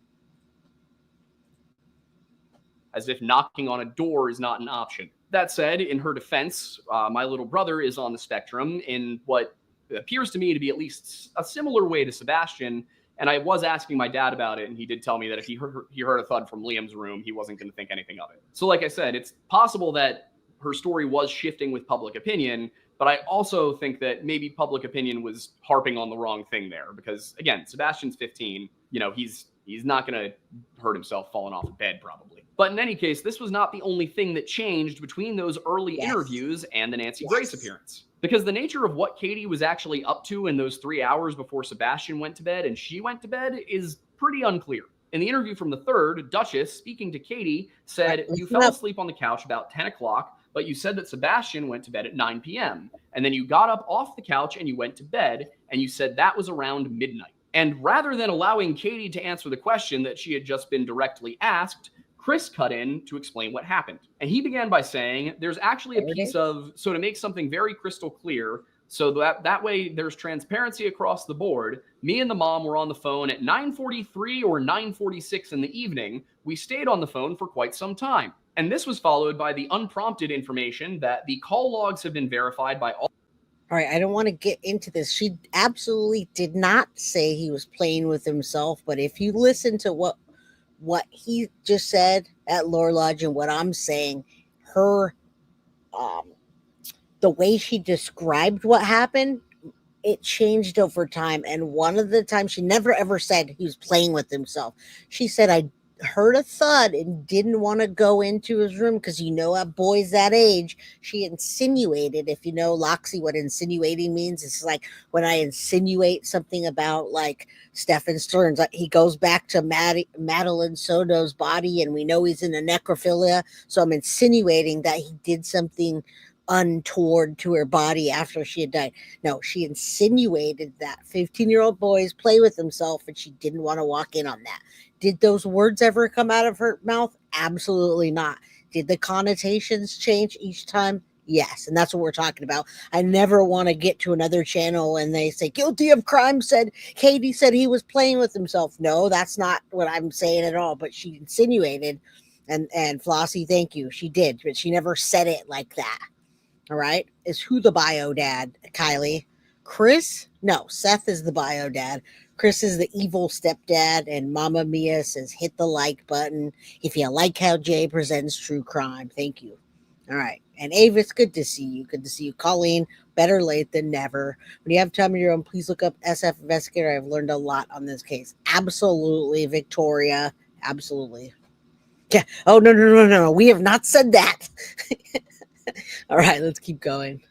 As if knocking on a door is not an option. That said, in her defense, my little brother is on the spectrum in what appears to me to be at least a similar way to Sebastian. And I was asking my dad about it, and he did tell me that if he heard a thud from Liam's room, he wasn't going to think anything of it. So like I said, it's possible that her story was shifting with public opinion, but I also think that maybe public opinion was harping on the wrong thing there. Because, again, Sebastian's 15, he's not going to hurt himself falling off a bed probably. But in any case, this was not the only thing that changed between those early interviews and the Nancy Grace appearance. Because the nature of what Katie was actually up to in those 3 hours before Sebastian went to bed and she went to bed is pretty unclear. In the interview from the 3rd, Duchess, speaking to Katie, said, you fell asleep on the couch about 10 o'clock, but you said that Sebastian went to bed at 9 p.m. And then you got up off the couch and you went to bed, and you said that was around midnight. And rather than allowing Katie to answer the question that she had just been directly asked, Chris cut in to explain what happened. And he began by saying, there's actually a piece of, so to make something very crystal clear, so that way there's transparency across the board, me and the mom were on the phone at 9:43 or 9:46 in the evening. We stayed on the phone for quite some time. And this was followed by the unprompted information that the call logs have been verified by all. All right, I don't want to get into this. She absolutely did not say he was playing with himself, but if you listen to what he just said at Lore Lodge and what I'm saying, her um the way she described what happened, it changed over time. And one of the times she never ever said he was playing with himself. She said, I heard a thud and didn't want to go into his room because at boys that age, she insinuated, if you know Loxy, what insinuating means, it's like when I insinuate something about like Stefan Stearns, he goes back to Madeline Soto's body and we know he's in a necrophilia. So I'm insinuating that he did something untoward to her body after she had died. No, she insinuated that 15-year-old boys play with himself and she didn't want to walk in on that. Did those words ever come out of her mouth? Absolutely not. Did the connotations change each time? Yes, and that's what we're talking about. I never want to get to another channel and they say guilty of crime said Katie said he was playing with himself. No, that's not what I'm saying at all, but she insinuated and Flossie, thank you. She did, but she never said it like that. All right. Is who the bio dad, Kylie? Chris? No, Seth is the bio dad. Chris is the evil stepdad. And Mama Mia says, hit the like button if you like how Jay presents true crime. Thank you. All right. And Avis, good to see you. Good to see you. Colleen, better late than never. When you have time of your own, please look up SF Investigator. I've learned a lot on this case. Absolutely, Victoria. Absolutely. Yeah. Oh, no. We have not said that. All right, let's keep going.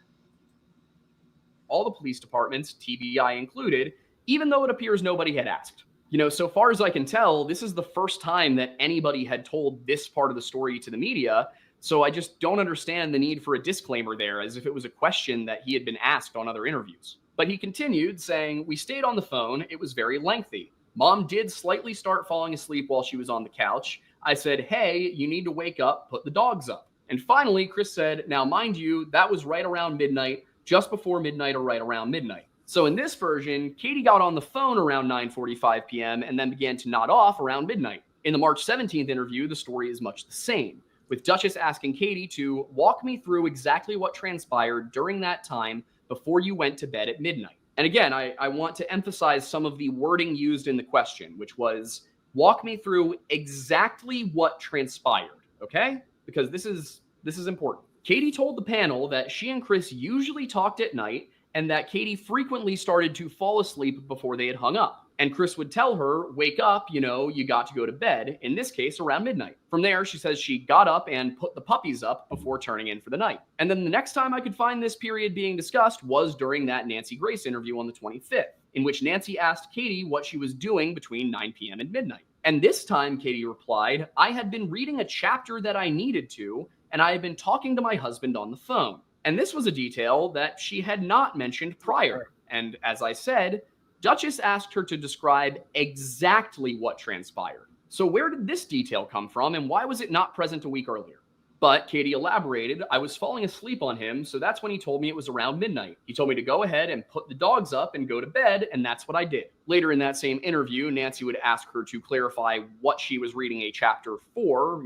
All the police departments, TBI included, even though it appears nobody had asked. So far as I can tell, this is the first time that anybody had told this part of the story to the media, so I just don't understand the need for a disclaimer there, as if it was a question that he had been asked on other interviews. But he continued, saying, we stayed on the phone, it was very lengthy. Mom did slightly start falling asleep while she was on the couch. I said, hey, you need to wake up, put the dogs up. And finally, Chris said, now mind you, that was right around midnight, just before midnight or right around midnight. So in this version, Katie got on the phone around 9:45 p.m. and then began to nod off around midnight. In the March 17th interview, the story is much the same, with Duchess asking Katie to walk me through exactly what transpired during that time before you went to bed at midnight. And again, I want to emphasize some of the wording used in the question, which was, walk me through exactly what transpired, okay? Because this is important. Katie told the panel that she and Chris usually talked at night and that Katie frequently started to fall asleep before they had hung up. And Chris would tell her, wake up, you got to go to bed, in this case, around midnight. From there, she says she got up and put the puppies up before turning in for the night. And then the next time I could find this period being discussed was during that Nancy Grace interview on the 25th, in which Nancy asked Katie what she was doing between 9 p.m. and midnight. And this time, Katie replied, I had been reading a chapter that I needed to, and I had been talking to my husband on the phone. And this was a detail that she had not mentioned prior. And as I said, Duchess asked her to describe exactly what transpired. So where did this detail come from, and why was it not present a week earlier? But Katie elaborated, I was falling asleep on him, so that's when he told me it was around midnight. He told me to go ahead and put the dogs up and go to bed, and that's what I did. Later in that same interview, Nancy would ask her to clarify what she was reading a chapter for.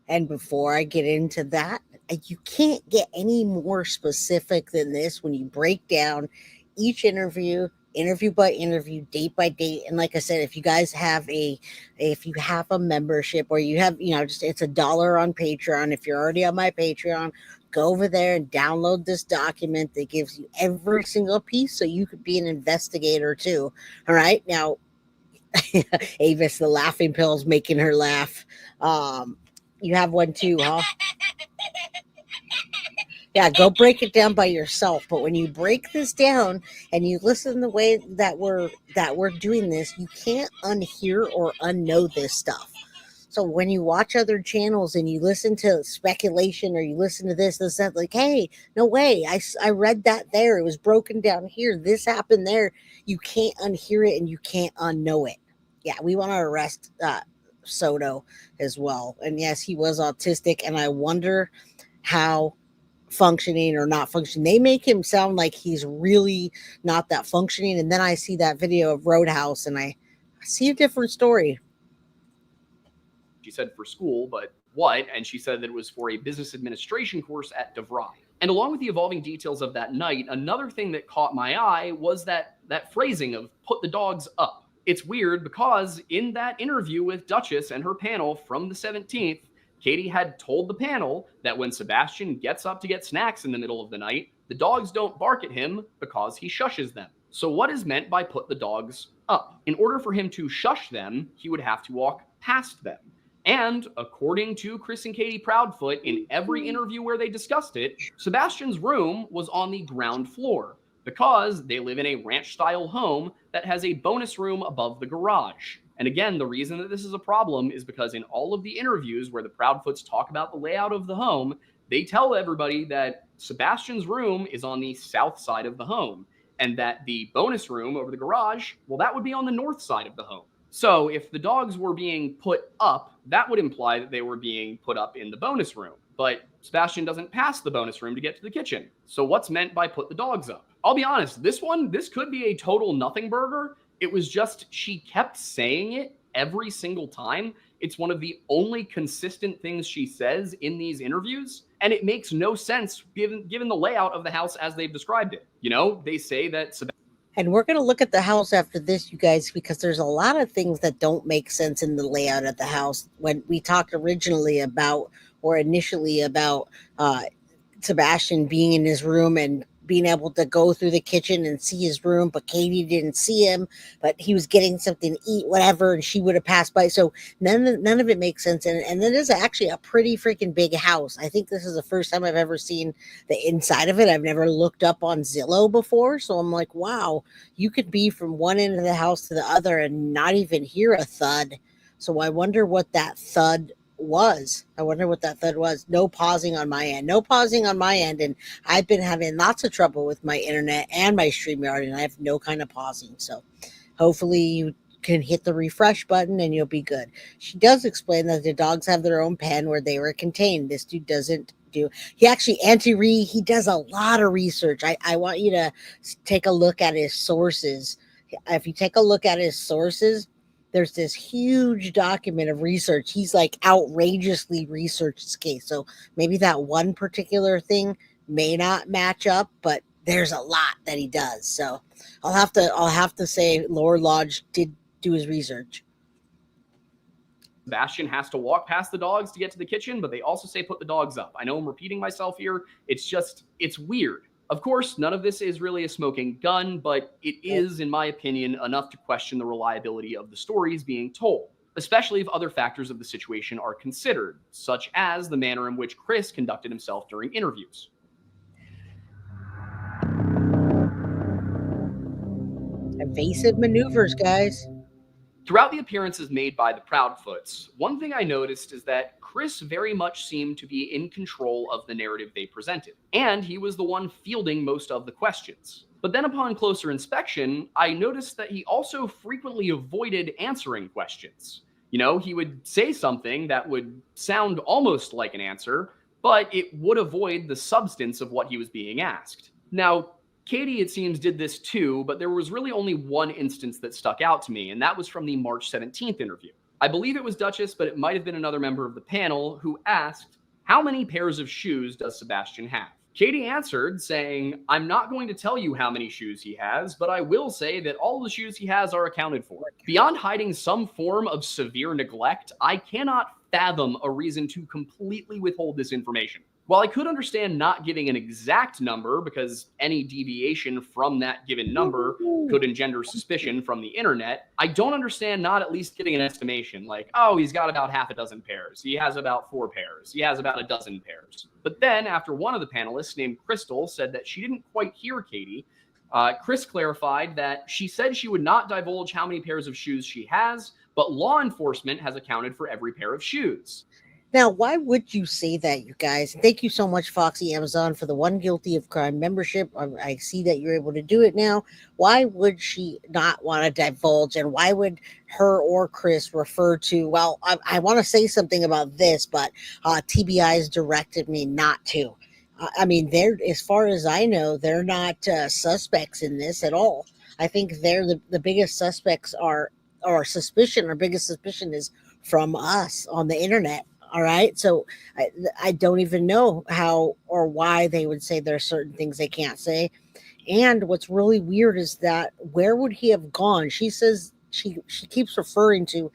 And before I get into that, you can't get any more specific than this when you break down each interview by interview, date by date. And like I said, if you guys have a membership, or you have, just it's $1 on Patreon. If you're already on my Patreon, go over there and download this document that gives you every single piece so you could be an investigator too. All right. Now, Avis, the laughing pill's making her laugh. You have one too, huh? Yeah, go break it down by yourself. But when you break this down and you listen the way that we're doing this, you can't unhear or unknow this stuff. So when you watch other channels and you listen to speculation, or you listen to this, that, like, hey, no way, I read that there. It was broken down here. This happened there. You can't unhear it and you can't unknow it. Yeah, we want to arrest Soto as well. And yes, he was autistic, and I wonder how functioning or not functioning. They make him sound like he's really not that functioning, and then I see that video of Roadhouse and I see a different story. She said for school, but what? And she said that it was for a business administration course at DeVry. And along with the evolving details of that night, another thing that caught my eye was that phrasing of put the dogs up. It's weird because in that interview with Duchess and her panel from the 17th, Katie had told the panel that when Sebastian gets up to get snacks in the middle of the night, the dogs don't bark at him because he shushes them. So what is meant by put the dogs up? In order for him to shush them, he would have to walk past them. And according to Chris and Katie Proudfoot, in every interview where they discussed it, Sebastian's room was on the ground floor because they live in a ranch-style home that has a bonus room above the garage. And again, the reason that this is a problem is because in all of the interviews where the Proudfoots talk about the layout of the home, they tell everybody that Sebastian's room is on the south side of the home, and that the bonus room over the garage, well, that would be on the north side of the home. So if the dogs were being put up, that would imply that they were being put up in the bonus room. But Sebastian doesn't pass the bonus room to get to the kitchen. So what's meant by put the dogs up? I'll be honest, this could be a total nothing burger. It was just, she kept saying it every single time. It's one of the only consistent things she says in these interviews. And it makes no sense given the layout of the house as they've described it. You know, they say that And we're going to look at the house after this, you guys, because there's a lot of things that don't make sense in the layout of the house. When we talked initially about Sebastian being in his room and being able to go through the kitchen and see his room, but Katie didn't see him, but he was getting something to eat, whatever, and she would have passed by. So none of it makes sense. And it is actually a pretty freaking big house. I think this is the first time I've ever seen the inside of it. I've never looked up on Zillow before. So I'm like, wow, you could be from one end of the house to the other and not even hear a thud. So I wonder what that thud was. No pausing on my end. And I've been having lots of trouble with my internet and my StreamYard, and I have no kind of pausing. So hopefully you can hit the refresh button and you'll be good. She does explain that the dogs have their own pen where they were contained. This dude doesn't do. He actually, he does a lot of research. I want you to take a look at his sources. If you take a look at his sources, there's this huge document of research. He's like outrageously researched this case. So maybe that one particular thing may not match up, but there's a lot that he does. So I'll have to say Lord Lodge did do his research. Sebastian has to walk past the dogs to get to the kitchen, but they also say put the dogs up. I know I'm repeating myself here. It's weird. Of course, none of this is really a smoking gun, but it is, in my opinion, enough to question the reliability of the stories being told, especially if other factors of the situation are considered, such as the manner in which Chris conducted himself during interviews. Evasive maneuvers, guys. Throughout the appearances made by the Proudfoots, one thing I noticed is that Chris very much seemed to be in control of the narrative they presented, and he was the one fielding most of the questions. But then upon closer inspection, I noticed that he also frequently avoided answering questions. You know, he would say something that would sound almost like an answer, but it would avoid the substance of what he was being asked. Now, Katie, it seems, did this too, but there was really only one instance that stuck out to me, and that was from the March 17th interview. I believe it was Duchess, but it might have been another member of the panel who asked, how many pairs of shoes does Sebastian have? Katie answered saying, I'm not going to tell you how many shoes he has, but I will say that all the shoes he has are accounted for. Beyond hiding some form of severe neglect, I cannot fathom a reason to completely withhold this information. While I could understand not giving an exact number because any deviation from that given number could engender suspicion from the internet, I don't understand not at least giving an estimation like, oh, he's got about half a dozen pairs. He has about 4 pairs. He has about a dozen pairs. But then after one of the panelists named Crystal said that she didn't quite hear Katie, Chris clarified that she said she would not divulge how many pairs of shoes she has, but law enforcement has accounted for every pair of shoes. Now, why would you say that, you guys? Thank you so much, Foxy Amazon, for the One Guilty of Crime membership. I see that you're able to do it now. Why would she not want to divulge? And why would her or Chris refer to, well, I want to say something about this, but TBI has directed me not to. I mean, as far as I know, they're not suspects in this at all. I think they're the biggest suspects our biggest suspicion is from us on the internet. All right. So I don't even know how or why they would say there are certain things they can't say. And what's really weird is that where would he have gone? She says she keeps referring to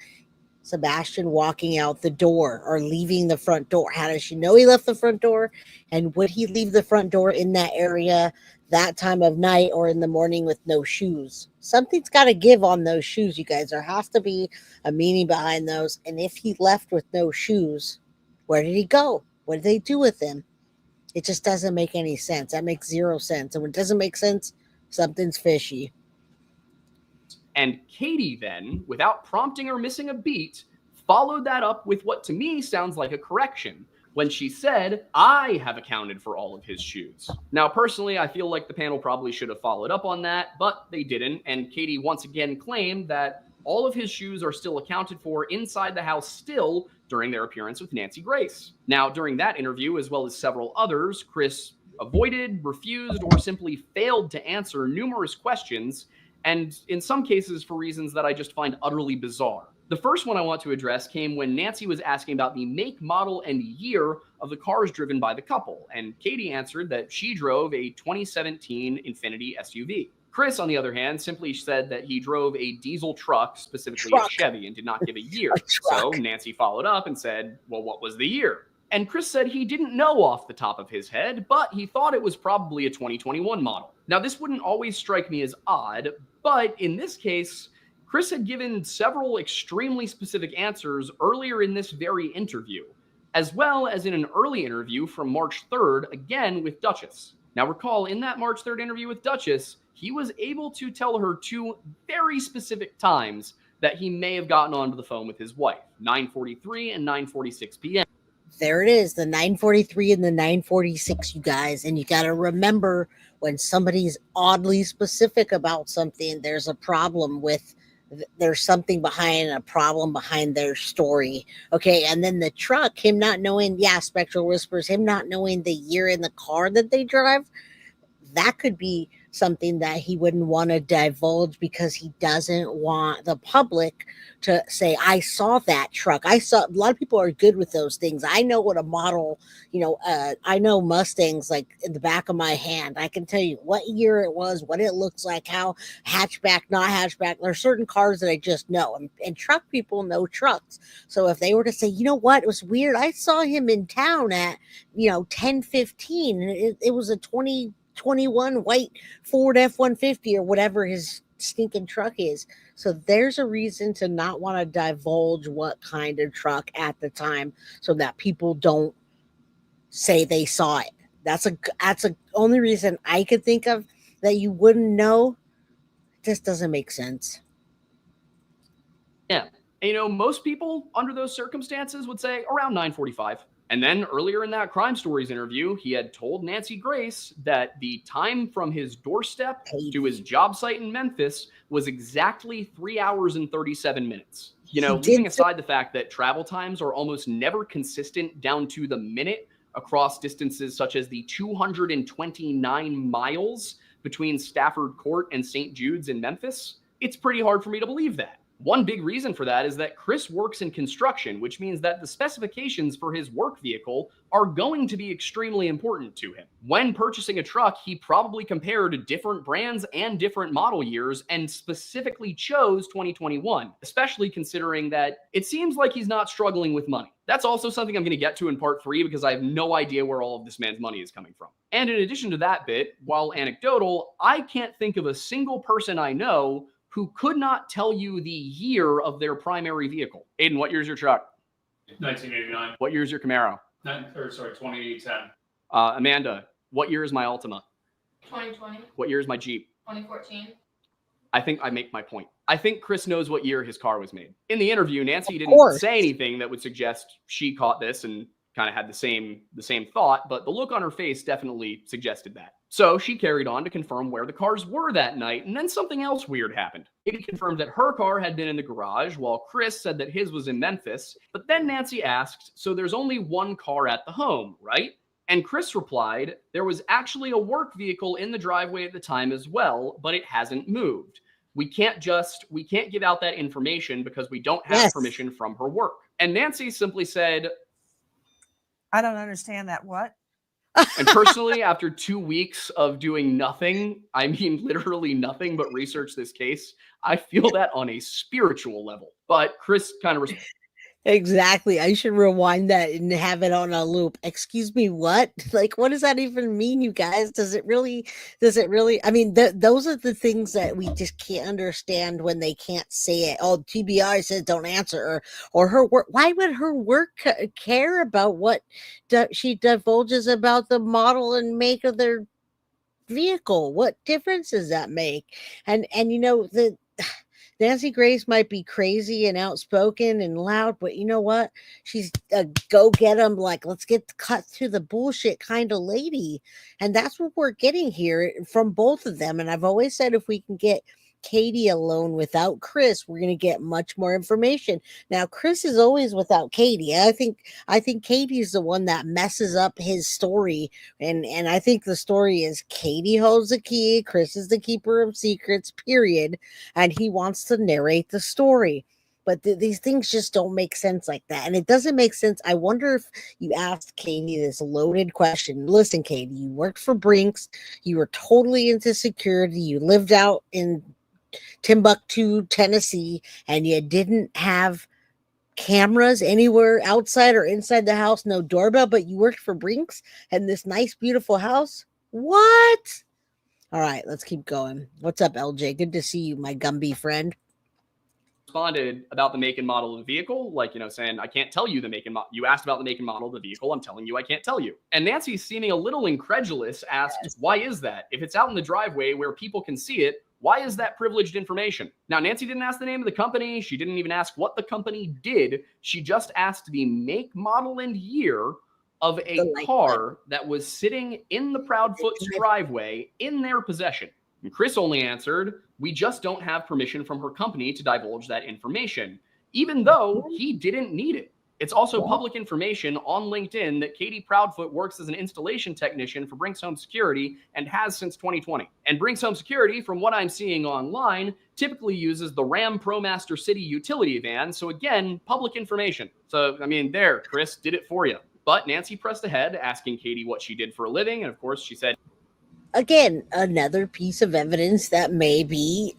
Sebastian walking out the door or leaving the front door. How does she know he left the front door? And would he leave the front door in that area that time of night or in the morning with no shoes? Something's got to give on those shoes, you guys. There has to be a meaning behind those. And if he left with no shoes, where did he go? What did they do with him? It just doesn't make any sense. That makes zero sense. And when it doesn't make sense, something's fishy. And Katie then, without prompting or missing a beat, followed that up with what to me sounds like a correction when she said, I have accounted for all of his shoes. Now, personally, I feel like the panel probably should have followed up on that, but they didn't. And Katie once again claimed that all of his shoes are still accounted for inside the house still during their appearance with Nancy Grace. Now, during that interview, as well as several others, Chris avoided, refused, or simply failed to answer numerous questions, and in some cases for reasons that I just find utterly bizarre. The first one I want to address came when Nancy was asking about the make, model, and year of the cars driven by the couple, and Katie answered that she drove a 2017 Infiniti SUV. Chris, on the other hand, simply said that he drove a diesel truck, specifically a Chevy, and did not give a year. So Nancy followed up and said, well, what was the year? And Chris said he didn't know off the top of his head, but he thought it was probably a 2021 model. Now, this wouldn't always strike me as odd, but in this case, Chris had given several extremely specific answers earlier in this very interview, as well as in an early interview from March 3rd, again with Duchess. Now, recall, in that March 3rd interview with Duchess, he was able to tell her 2 very specific times that he may have gotten onto the phone with his wife, 9:43 and 9:46 p.m. There it is, the 9:43 and the 9:46, you guys. And you got to remember, when somebody's oddly specific about something, there's a problem with, there's something behind, a problem behind their story. Okay. And then the truck, him not knowing, Spectral Whispers, him not knowing the year in the car that they drive, that could be something that he wouldn't want to divulge because he doesn't want the public to say, I saw that truck. A lot of people are good with those things. I know what a model, I know Mustangs like in the back of my hand. I can tell you what year it was, what it looks like, how hatchback, not hatchback. There are certain cars that I just know, and truck people know trucks. So if they were to say, you know what, it was weird, I saw him in town at 10:15, and it was a 2021 white Ford F-150 or whatever his stinking truck is. So there's a reason to not want to divulge what kind of truck at the time, so that people don't say they saw it. That's a only reason I could think of that you wouldn't know. This doesn't make sense. Yeah. And, most people under those circumstances would say around 9:45. And then earlier in that Crime Stories interview, he had told Nancy Grace that the time from his doorstep to his job site in Memphis was exactly 3 hours and 37 minutes. Leaving aside the fact that travel times are almost never consistent down to the minute across distances such as the 229 miles between Stafford Court and St. Jude's in Memphis, it's pretty hard for me to believe that. One big reason for that is that Chris works in construction, which means that the specifications for his work vehicle are going to be extremely important to him. When purchasing a truck, he probably compared different brands and different model years and specifically chose 2021, especially considering that it seems like he's not struggling with money. That's also something I'm going to get to in part 3 because I have no idea where all of this man's money is coming from. And in addition to that bit, while anecdotal, I can't think of a single person I know who could not tell you the year of their primary vehicle. Aiden, what year's your truck? 1989. What year's your Camaro? 2010. Amanda, what year is my Altima? 2020. What year is my Jeep? 2014. I think I make my point. I think Chris knows what year his car was made. In the interview, Nancy didn't say anything that would suggest she caught this and kind of had the same thought, but the look on her face definitely suggested that. So she carried on to confirm where the cars were that night, and then something else weird happened. Katie confirmed that her car had been in the garage, while Chris said that his was in Memphis. But then Nancy asked, so there's only one car at the home, right? And Chris replied, there was actually a work vehicle in the driveway at the time as well, but it hasn't moved. We can't give out that information because we don't have permission from her work. And Nancy simply said, I don't understand that. What? And personally, after 2 weeks of doing nothing, I mean literally nothing but research this case, I feel that on a spiritual level. But Chris kind of Exactly. I should rewind that and have it on a loop. Excuse me, what? Like, what does that even mean, you guys? Does it really, I mean, those are the things that we just can't understand when they can't say it. Oh, TBI says don't answer, or her work. Why would her work care about what she divulges about the model and make of their vehicle? What difference does that make? And you know, Nancy Grace might be crazy and outspoken and loud, but you know what? She's a go get 'em, like, let's get cut through the bullshit kind of lady. And that's what we're getting here from both of them. And I've always said if we can get Katie alone without Chris, we're going to get much more information. Now, Chris is always without Katie. I think Katie is the one that messes up his story. And I think the story is Katie holds the key, Chris is the keeper of secrets, period, and he wants to narrate the story. But these things just don't make sense like that. And it doesn't make sense. I wonder if you asked Katie this loaded question. Listen, Katie, you worked for Brinks. You were totally into security. You lived out in Timbuktu, Tennessee, and you didn't have cameras anywhere outside or inside the house, no doorbell, but you worked for Brinks and this nice, beautiful house. What? All right, let's keep going. What's up, LJ? Good to see you, my Gumby friend. responded about the make and model of the vehicle, like, saying, I can't tell you the make and model. You asked about the make and model of the vehicle. I'm telling you, I can't tell you. And Nancy, seeming a little incredulous, asked, yes, why is that? If it's out in the driveway where people can see it, why is that privileged information? Now, Nancy didn't ask the name of the company. She didn't even ask what the company did. She just asked the make, model, and year of a car that was sitting in the Proudfoot's driveway in their possession. And Chris only answered, we just don't have permission from her company to divulge that information, even though he didn't need it. It's also public information on LinkedIn that Katie Proudfoot works as an installation technician for Brinks Home Security and has since 2020. And Brinks Home Security, from what I'm seeing online, typically uses the Ram ProMaster City utility van. So again, public information. So, I mean, there, Chris did it for you. But Nancy pressed ahead, asking Katie what she did for a living. And of course, she said, again, another piece of evidence that may be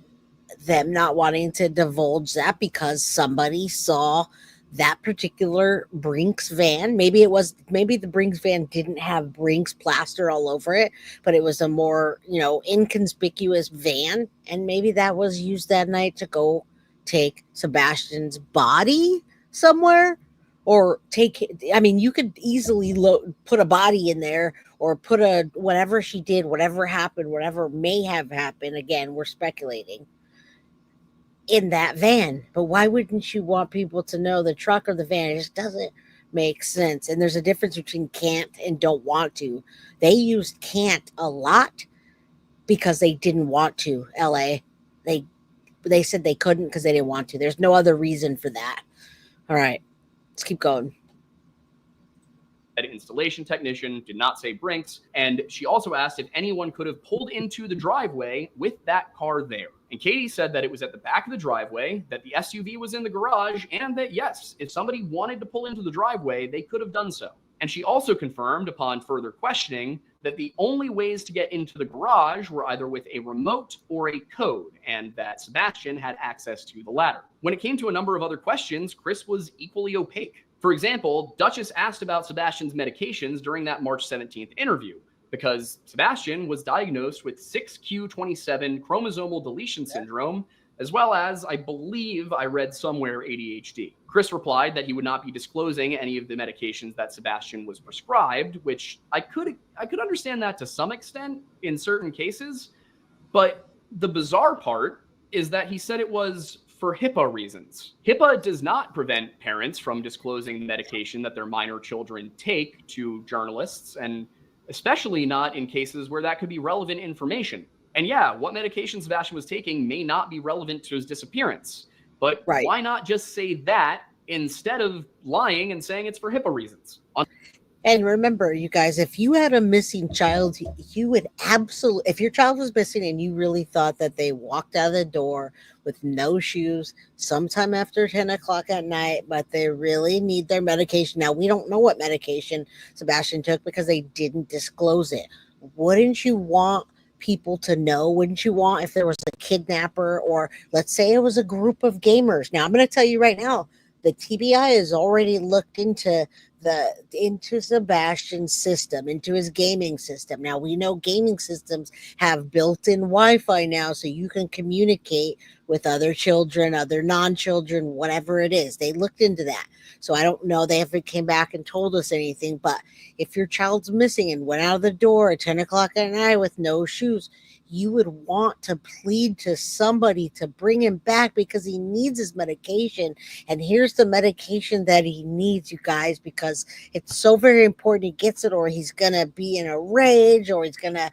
them not wanting to divulge that because somebody saw that particular Brinks van. Maybe the Brinks van didn't have Brinks plaster all over it, but it was a more, inconspicuous van. And maybe that was used that night to go take Sebastian's body somewhere. Or you could easily put a body in there or put whatever she did, whatever happened, whatever may have happened. Again, we're speculating in that van. But why wouldn't you want people to know the truck or the van? It just doesn't make sense. And there's a difference between can't and don't want to. They used can't a lot because they didn't want to. LA. They said they couldn't because they didn't want to. There's no other reason for that. All right. Let's keep going. Installation technician, did not say Brinks. And she also asked if anyone could have pulled into the driveway with that car there. And Katie said that it was at the back of the driveway, that the SUV was in the garage, and that yes, if somebody wanted to pull into the driveway, they could have done so. And she also confirmed upon further questioning that the only ways to get into the garage were either with a remote or a code, and that Sebastian had access to the latter. When it came to a number of other questions, Chris was equally opaque. For example, Duchess asked about Sebastian's medications during that March 17th interview, because Sebastian was diagnosed with 6q27 chromosomal deletion syndrome, as well as, I believe I read somewhere, ADHD. Chris replied that he would not be disclosing any of the medications that Sebastian was prescribed, which I could understand that to some extent in certain cases. But the bizarre part is that he said it was for HIPAA reasons. HIPAA does not prevent parents from disclosing medication that their minor children take to journalists, and especially not in cases where that could be relevant information. And yeah, what medication Sebastian was taking may not be relevant to his disappearance. But why not just say that instead of lying and saying it's for HIPAA reasons? And remember, you guys, if you had a missing child, you would absolutely, if your child was missing and you really thought that they walked out of the door with no shoes sometime after 10 o'clock at night, but they really need their medication. Now, we don't know what medication Sebastian took because they didn't disclose it. Wouldn't you want people to know? Wouldn't you want if there was a kidnapper, or let's say it was a group of gamers? Now, I'm going to tell you right now, the TBI has already looked into Sebastian's system, into his gaming system. Now we know gaming systems have built-in Wi-Fi now, so you can communicate with other children, other non-children, whatever it is. They looked into that. So I don't know, they haven't came back and told us anything, but if your child's missing and went out of the door at 10 o'clock at night with no shoes, you would want to plead to somebody to bring him back because he needs his medication. And here's the medication that he needs, you guys, because it's so very important he gets it, or he's going to be in a rage, or he's going to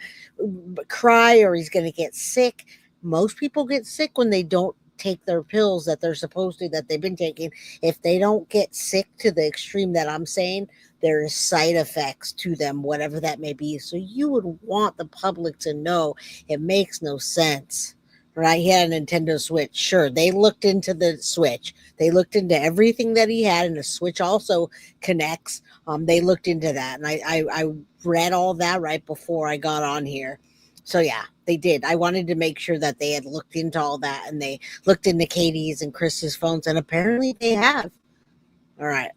cry, or he's going to get sick. Most people get sick when they don't take their pills that they're supposed to, that they've been taking. If they don't get sick to the extreme that I'm saying, there is side effects to them, whatever that may be. So you would want the public to know. It makes no sense. Right? He had a Nintendo Switch. Sure, they looked into the Switch. They looked into everything that he had, and the Switch also connects. They looked into that, and I read all that right before I got on here. So yeah, they did. I wanted to make sure that they had looked into all that, and they looked into Katie's and Chris's phones, and apparently they have. All right.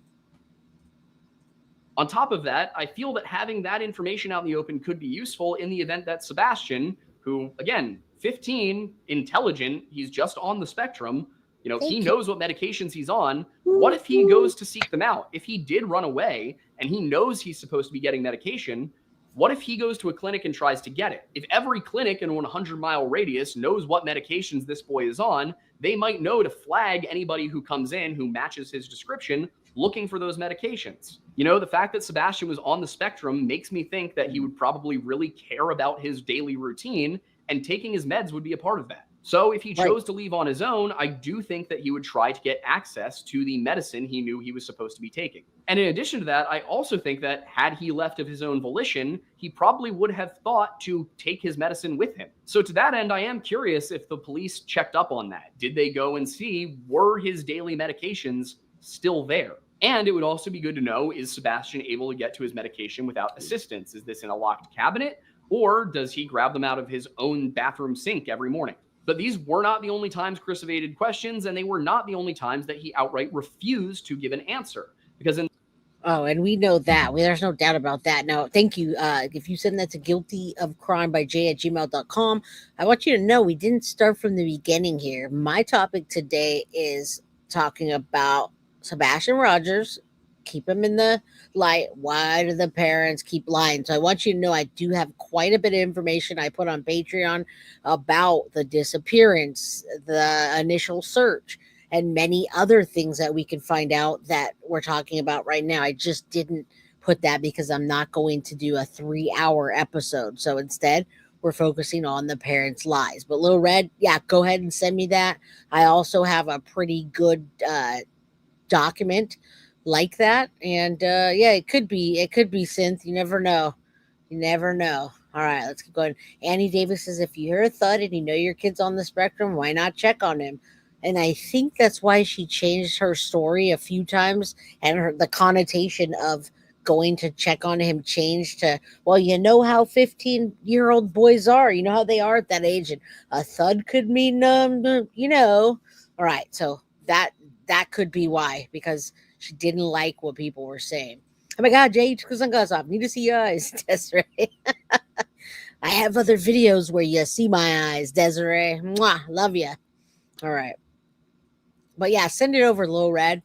On top of that, I feel that having that information out in the open could be useful in the event that Sebastian, who, again, 15, intelligent, he's just on the spectrum, he knows what medications he's on. What if he goes to seek them out? If he did run away and he knows he's supposed to be getting medication, what if he goes to a clinic and tries to get it? If every clinic in a 100-mile radius knows what medications this boy is on, they might know to flag anybody who comes in who matches his description looking for those medications. The fact that Sebastian was on the spectrum makes me think that he would probably really care about his daily routine, and taking his meds would be a part of that. So if he chose to leave on his own, I do think that he would try to get access to the medicine he knew he was supposed to be taking. And in addition to that, I also think that had he left of his own volition, he probably would have thought to take his medicine with him. So to that end, I am curious if the police checked up on that. Did they go and see, were his daily medications still there? And it would also be good to know, is Sebastian able to get to his medication without assistance? Is this in a locked cabinet, or does he grab them out of his own bathroom sink every morning? But these were not the only times Chris evaded questions, and they were not the only times that he outright refused to give an answer. Because and we know that. There's no doubt about that. Now, thank you. If you send that to guiltyofcrimebyj@gmail.com, I want you to know we didn't start from the beginning here. My topic today is talking about Sebastian Rogers. Keep him in the light. Why do the parents keep lying? So I want you to know I do have quite a bit of information I put on Patreon about the disappearance, the initial search, and many other things that we can find out that we're talking about right now. I just didn't put that because I'm not going to do a 3-hour episode. So instead, we're focusing on the parents' lies. But Lil Red, yeah, go ahead and send me that. I also have a pretty good document like that, and it could be synth. You never know. All right, let's keep going. Annie Davis says, if you hear a thud and you know your kid's on the spectrum, why not check on him? And I think that's why she changed her story a few times, and the connotation of going to check on him changed to, well, you know how 15-year-old boys are. You know how they are at that age, and a thud could mean all right, so that could be why, because she didn't like what people were saying. Oh my God, Jay, you took the sunglasses off. Need to see your eyes, Desiree. I have other videos where you see my eyes, Desiree. Mwah, love you. All right. But yeah, send it over, Lil Red.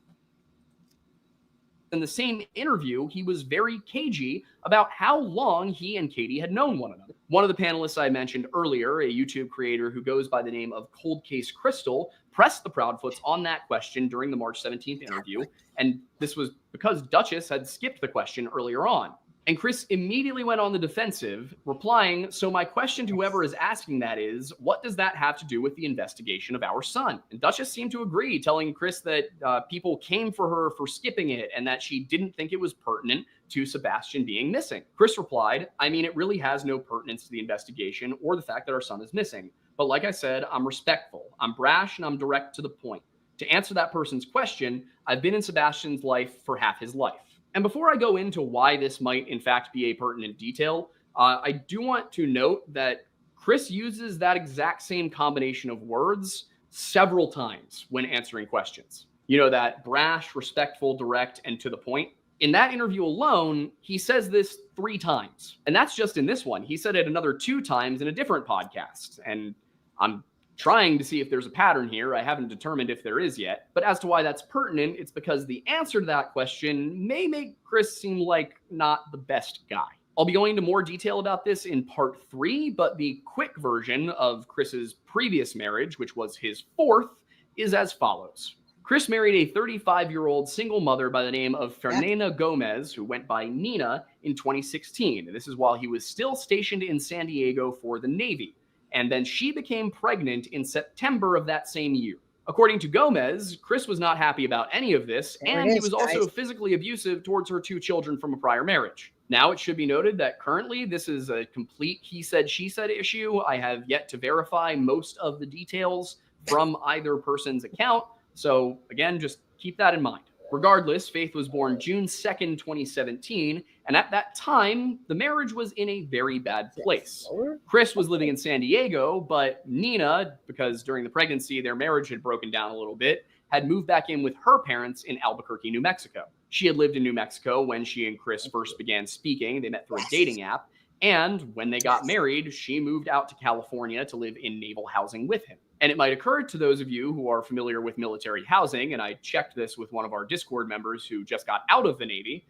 In the same interview, he was very cagey about how long he and Katie had known one another. One of the panelists I mentioned earlier, a YouTube creator who goes by the name of Cold Case Crystal, pressed the Proudfoots on that question during the March 17th interview, and this was because Duchess had skipped the question earlier on. And Chris immediately went on the defensive, replying, "So my question to whoever is asking that is, what does that have to do with the investigation of our son?" And Duchess seemed to agree, telling Chris that people came for her for skipping it and that she didn't think it was pertinent to Sebastian being missing. Chris replied, "I mean, it really has no pertinence to the investigation or the fact that our son is missing. But like I said, I'm respectful, I'm brash, and I'm direct to the point. To answer that person's question, I've been in Sebastian's life for half his life." And before I go into why this might in fact be a pertinent detail, I do want to note that Chris uses that exact same combination of words several times when answering questions. You know, that brash, respectful, direct, and to the point. In that interview alone, he says this 3 times. And that's just in this one. He said it another 2 times in a different podcast. And I'm trying to see if there's a pattern here. I haven't determined if there is yet. But as to why that's pertinent, it's because the answer to that question may make Chris seem like not the best guy. I'll be going into more detail about this in part 3, but the quick version of Chris's previous marriage, which was his 4th, is as follows. Chris married a 35-year-old single mother by the name of Fernanda Gomez, who went by Nina, in 2016. And this is while he was still stationed in San Diego for the Navy. And then she became pregnant in September of that same year. According to Gomez, Chris was not happy about any of this, and he was also physically abusive towards her 2 children from a prior marriage. Now, it should be noted that currently this is a complete he said, she said issue. I have yet to verify most of the details from either person's account. So again, just keep that in mind. Regardless, Faith was born June 2nd, 2017, and at that time, the marriage was in a very bad place. Chris was living in San Diego, but Nina, because during the pregnancy, their marriage had broken down a little bit, had moved back in with her parents in Albuquerque, New Mexico. She had lived in New Mexico when she and Chris first began speaking. They met through a dating app, and when they got married, she moved out to California to live in naval housing with him. And it might occur to those of you who are familiar with military housing, and I checked this with one of our Discord members who just got out of the Navy,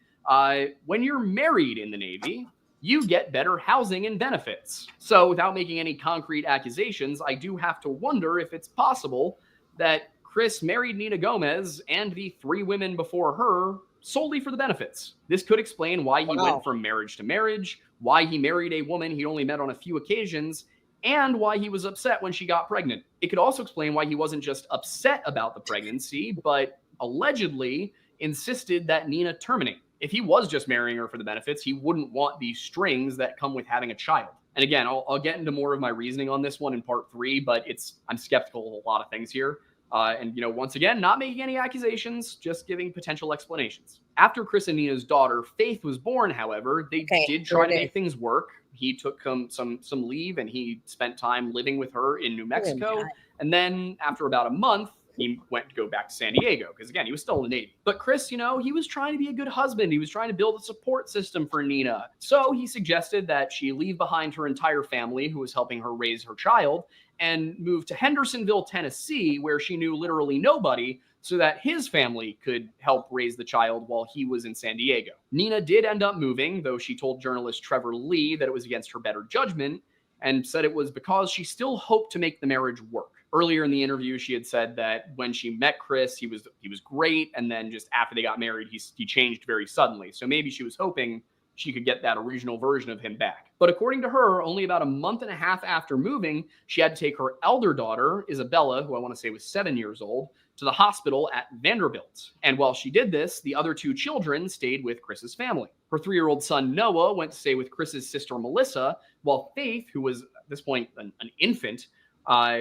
when you're married in the Navy, you get better housing and benefits. So without making any concrete accusations, I do have to wonder if it's possible that Chris married Nina Gomez and the 3 women before her solely for the benefits. This could explain why he went from marriage to marriage, why he married a woman he only met on a few occasions, and why he was upset when she got pregnant. It could also explain why he wasn't just upset about the pregnancy, but allegedly insisted that Nina terminate. If he was just marrying her for the benefits, he wouldn't want the strings that come with having a child. And again, I'll get into more of my reasoning on this one in part 3, but I'm skeptical of a lot of things here. And, once again, not making any accusations, just giving potential explanations. After Chris and Nina's daughter, Faith, was born, however, they did try to make things work. He took some leave, and he spent time living with her in New Mexico. And then after about a month, he went to go back to San Diego because, again, he was still in the Navy. But Chris, he was trying to be a good husband. He was trying to build a support system for Nina. So he suggested that she leave behind her entire family, who was helping her raise her child, and move to Hendersonville, Tennessee, where she knew literally nobody, so that his family could help raise the child while he was in San Diego. Nina did end up moving, though she told journalist Trevor Lee that it was against her better judgment, and said it was because she still hoped to make the marriage work. Earlier in the interview, she had said that when she met Chris, he was great, and then just after they got married, he changed very suddenly. So maybe she was hoping she could get that original version of him back. But according to her, only about a month and a half after moving, she had to take her elder daughter, Isabella, who I want to say was 7 years old, to the hospital at Vanderbilt. And while she did this, the other 2 children stayed with Chris's family. Her 3-year-old son, Noah, went to stay with Chris's sister, Melissa, while Faith, who was at this point an infant,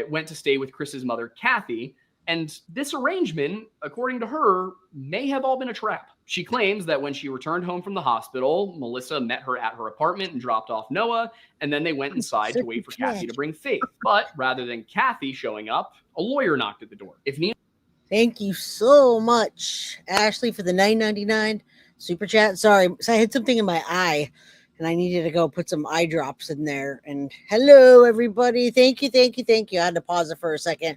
went to stay with Chris's mother, Kathy. And this arrangement, according to her, may have all been a trap. She claims that when she returned home from the hospital, Melissa met her at her apartment and dropped off Noah, and then they went inside to wait for Kathy to bring Faith. But rather than Kathy showing up, a lawyer knocked at the door. Thank you so much, Ashley, for the $9.99 super chat. Sorry, so I had something in my eye, and I needed to go put some eye drops in there. And hello, everybody. Thank you. I had to pause it for a second.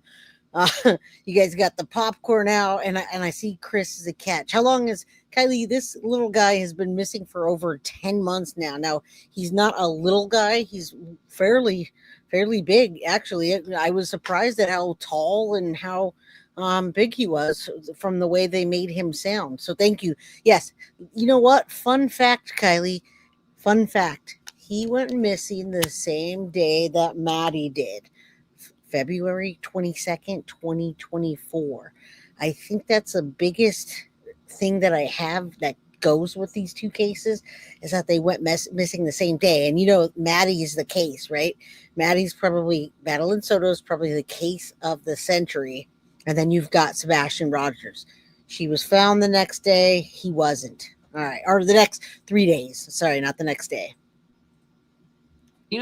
You guys got the popcorn out, and I see Chris is a catch. How long is Kylie? This little guy has been missing for over 10 months now. Now, he's not a little guy. He's fairly big, actually. I was surprised at how tall and how big he was from the way they made him sound. So thank you. Yes. You know what? Fun fact, Kylie. Fun fact, he went missing the same day that Maddie did, February 22nd, 2024. I think that's the biggest thing that I have that goes with these two cases is that they went missing the same day. And Maddie's the case, right? Madeline Soto is probably the case of the century. And then you've got Sebastian Rogers. She was found the next day. He wasn't. All right. Or the next 3 days. Sorry, not the next day.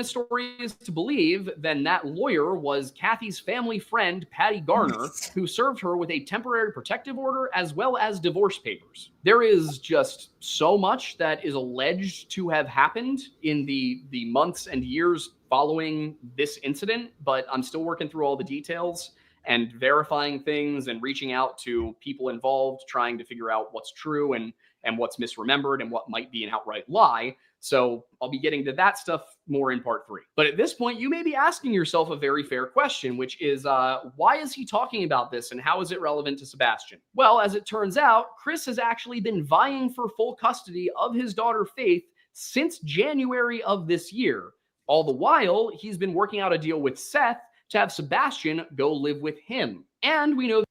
Story is to believe, then that lawyer was Kathy's family friend, Patty Garner, who served her with a temporary protective order as well as divorce papers. There is just so much that is alleged to have happened in the months and years following this incident, but I'm still working through all the details and verifying things and reaching out to people involved, trying to figure out what's true and what's misremembered and what might be an outright lie. So I'll be getting to that stuff more in part 3. But at this point, you may be asking yourself a very fair question, which is, why is he talking about this and how is it relevant to Sebastian? Well, as it turns out, Chris has actually been vying for full custody of his daughter Faith since January of this year. All the while, he's been working out a deal with Seth to have Sebastian go live with him. And we know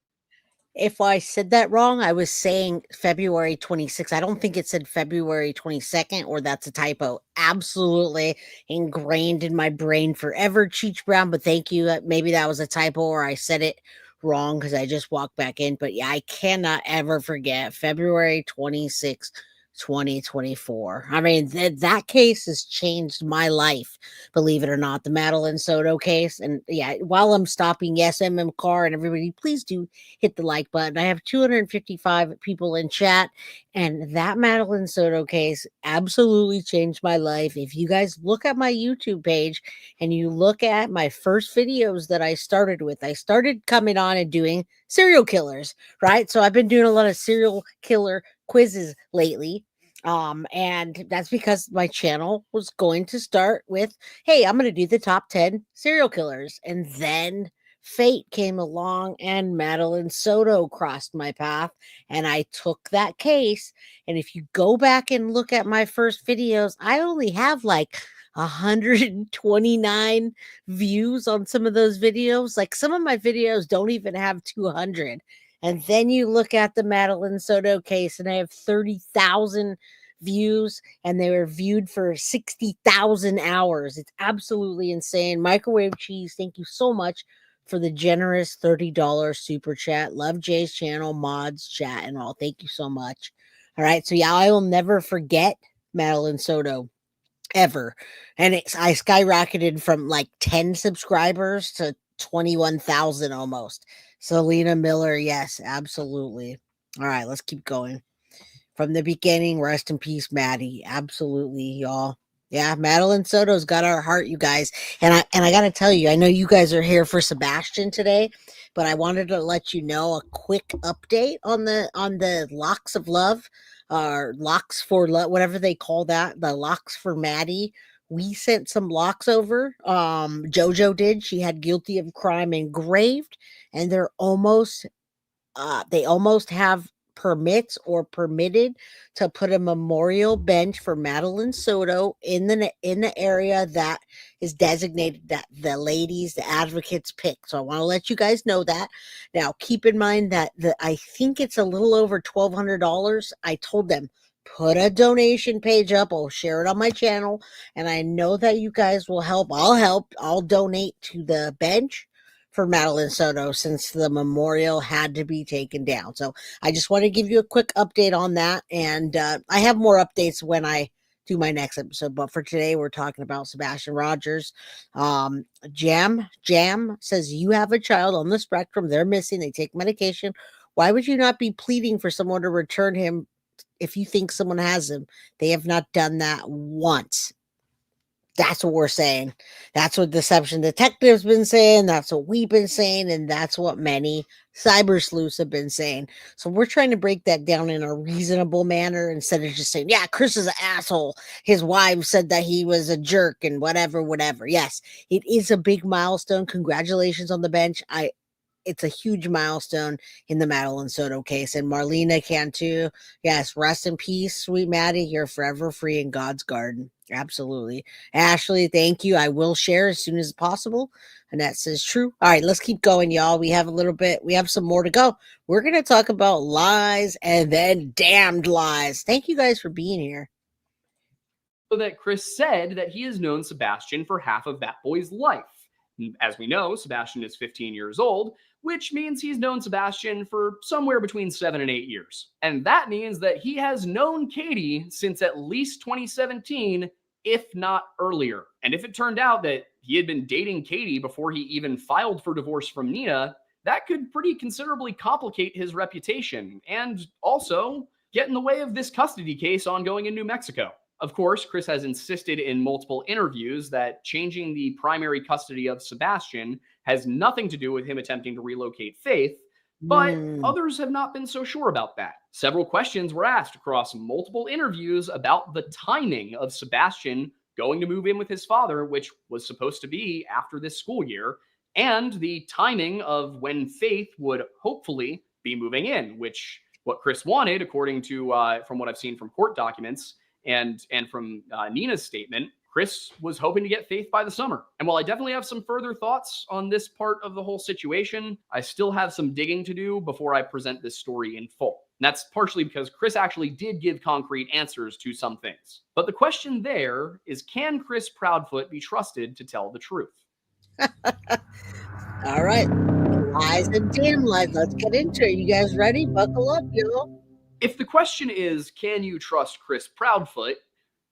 if I said that wrong, I was saying February 26th. I don't think it said February 22nd, or that's a typo. Absolutely ingrained in my brain forever, Cheech Brown, but thank you. Maybe that was a typo or I said it wrong because I just walked back in. But yeah, I cannot ever forget February 26th. 2024. I mean, that case has changed my life, believe it or not, the Madeline Soto case. And yeah, while I'm stopping, yes, Car and everybody, please do hit the like button. I have 255 people in chat, and that Madeline Soto case absolutely changed my life. If you guys look at my YouTube page and you look at my first videos that I started with, I started coming on and doing serial killers, right? So I've been doing a lot of serial killer quizzes lately. And that's because my channel was going to start with, hey, I'm going to do the top 10 serial killers. And then fate came along and Madeline Soto crossed my path and I took that case. And if you go back and look at my first videos, I only have like 129 views on some of those videos. Like some of my videos don't even have 200. And then you look at the Madeline Soto case and I have 30,000 views and they were viewed for 60,000 hours. It's absolutely insane. Microwave Cheese, thank you so much for the generous $30 super chat. Love Jay's channel, mods, chat, and all. Thank you so much. All right. So yeah, I will never forget Madeline Soto ever. And I skyrocketed from like 10 subscribers to 21,000 almost. Selena Miller, yes, absolutely. All right, let's keep going. From the beginning, rest in peace, Maddie. Absolutely, y'all. Yeah, Madeline Soto's got our heart, you guys. And I gotta tell you, I know you guys are here for Sebastian today, but I wanted to let you know a quick update on the locks of love, or locks for love, whatever they call that, the locks for Maddie. We sent some locks over. Jojo did. She had guilty of crime engraved, and they almost have permits or permitted to put a memorial bench for Madeline Soto in the area that is designated that the ladies, the advocates pick. So I want to let you guys know that. Now, keep in mind that I think it's a little over $1,200. I told them, put a donation page up. I'll share it on my channel. And I know that you guys will help. I'll help. I'll donate to the bench for Madeline Soto since the memorial had to be taken down. So I just want to give you a quick update on that. And I have more updates when I do my next episode. But for today, we're talking about Sebastian Rogers. Jam says, you have a child on the spectrum. They're missing. They take medication. Why would you not be pleading for someone to return him if you think someone has him? They have not done that once. That's what we're saying. That's what Deception Detective's been saying. That's what we've been saying. And that's what many cyber sleuths have been saying. So we're trying to break that down in a reasonable manner instead of just saying, yeah, Chris is an asshole. His wife said that he was a jerk and whatever. Yes, it is a big milestone. Congratulations on the bench. It's a huge milestone in the Madeline Soto case. And Marlena can too. Yes, rest in peace, sweet Maddie. You're forever free in God's garden. Absolutely. Ashley, thank you. I will share as soon as possible. Annette says true. All right, let's keep going, y'all. We have a little bit, we have some more to go. We're going to talk about lies and then damned lies. Thank you guys for being here. So that Chris said that he has known Sebastian for half of that boy's life. As we know, Sebastian is 15 years old, which means he's known Sebastian for somewhere between 7 and 8 years. And that means that he has known Katie since at least 2017, if not earlier. And if it turned out that he had been dating Katie before he even filed for divorce from Nina, that could pretty considerably complicate his reputation and also get in the way of this custody case ongoing in New Mexico. Of course, Chris has insisted in multiple interviews that changing the primary custody of Sebastian has nothing to do with him attempting to relocate Faith, but others have not been so sure about that. Several questions were asked across multiple interviews about the timing of Sebastian going to move in with his father, which was supposed to be after this school year, and the timing of when Faith would hopefully be moving in, which what Chris wanted, according to from what I've seen from court documents, and from Nina's statement, Chris was hoping to get Faith by the summer. And while I definitely have some further thoughts on this part of the whole situation, I still have some digging to do before I present this story in full. And that's partially because Chris actually did give concrete answers to some things. But the question there is, can Chris Proudfoot be trusted to tell the truth? All right. Lies and damn lies. Let's get into it. You guys ready? Buckle up, y'all. If the question is, can you trust Chris Proudfoot,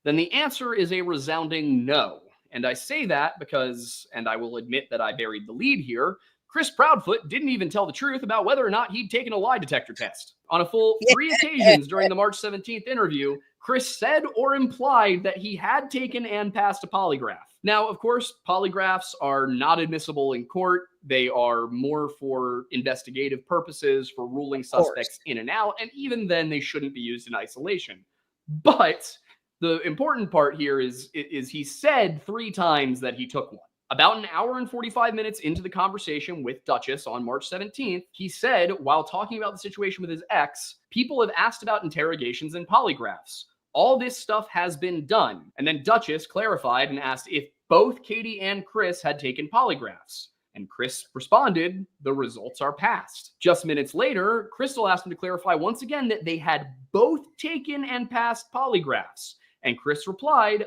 then the answer is a resounding no. And I say that because, and I will admit that I buried the lead here, Chris Proudfoot didn't even tell the truth about whether or not he'd taken a lie detector test. On a full 3 occasions during the March 17th interview, Chris said or implied that he had taken and passed a polygraph. Now, of course, polygraphs are not admissible in court. They are more for investigative purposes, for ruling suspects in and out, and even then they shouldn't be used in isolation. But the important part here is he said 3 times that he took one. About an hour and 45 minutes into the conversation with Duchess on March 17th, he said, while talking about the situation with his ex, people have asked about interrogations and polygraphs. All this stuff has been done. And then Duchess clarified and asked if both Katie and Chris had taken polygraphs. And Chris responded, the results are passed. Just minutes later, Crystal asked him to clarify once again that they had both taken and passed polygraphs. And Chris replied,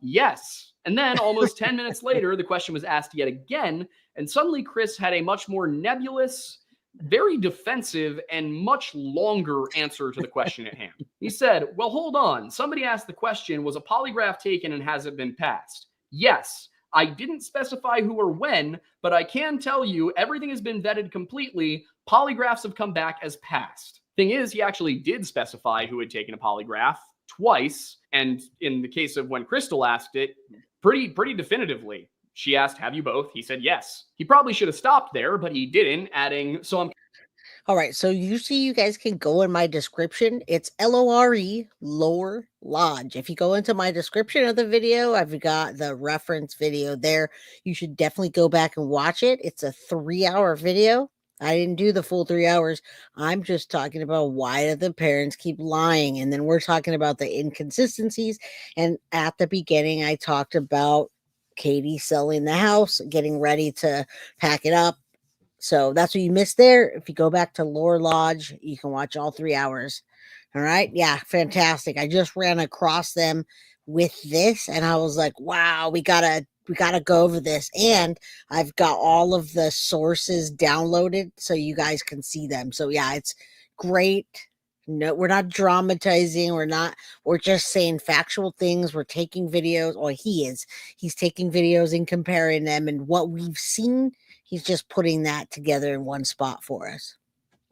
yes. And then almost 10 minutes later, the question was asked yet again. And suddenly Chris had a much more nebulous, very defensive, and much longer answer to the question at hand. He said, well, hold on. Somebody asked the question, was a polygraph taken and has it been passed? Yes. I didn't specify who or when, but I can tell you everything has been vetted completely. Polygraphs have come back as passed. Thing is, he actually did specify who had taken a polygraph twice. And in the case of when Crystal asked it, pretty definitively. She asked, have you both? He said, yes. He probably should have stopped there, but he didn't, adding, so I'm... All right, so usually you guys can go in my description. It's LORE, Lore Lodge. If you go into my description of the video, I've got the reference video there. You should definitely go back and watch it. It's a 3-hour video. I didn't do the full 3 hours. I'm just talking about why do the parents keep lying. And then we're talking about the inconsistencies. And at the beginning, I talked about Katie selling the house, getting ready to pack it up. So that's what you missed there. If you go back to Lore Lodge, you can watch all 3 hours. All right. Yeah, fantastic. I just ran across them with this and I was like, wow, we gotta go over this. And I've got all of the sources downloaded so you guys can see them. So yeah, it's great. No, we're not dramatizing. We're just saying factual things. We're taking videos, or he's taking videos and comparing them, and what we've seen, he's just putting that together in one spot for us.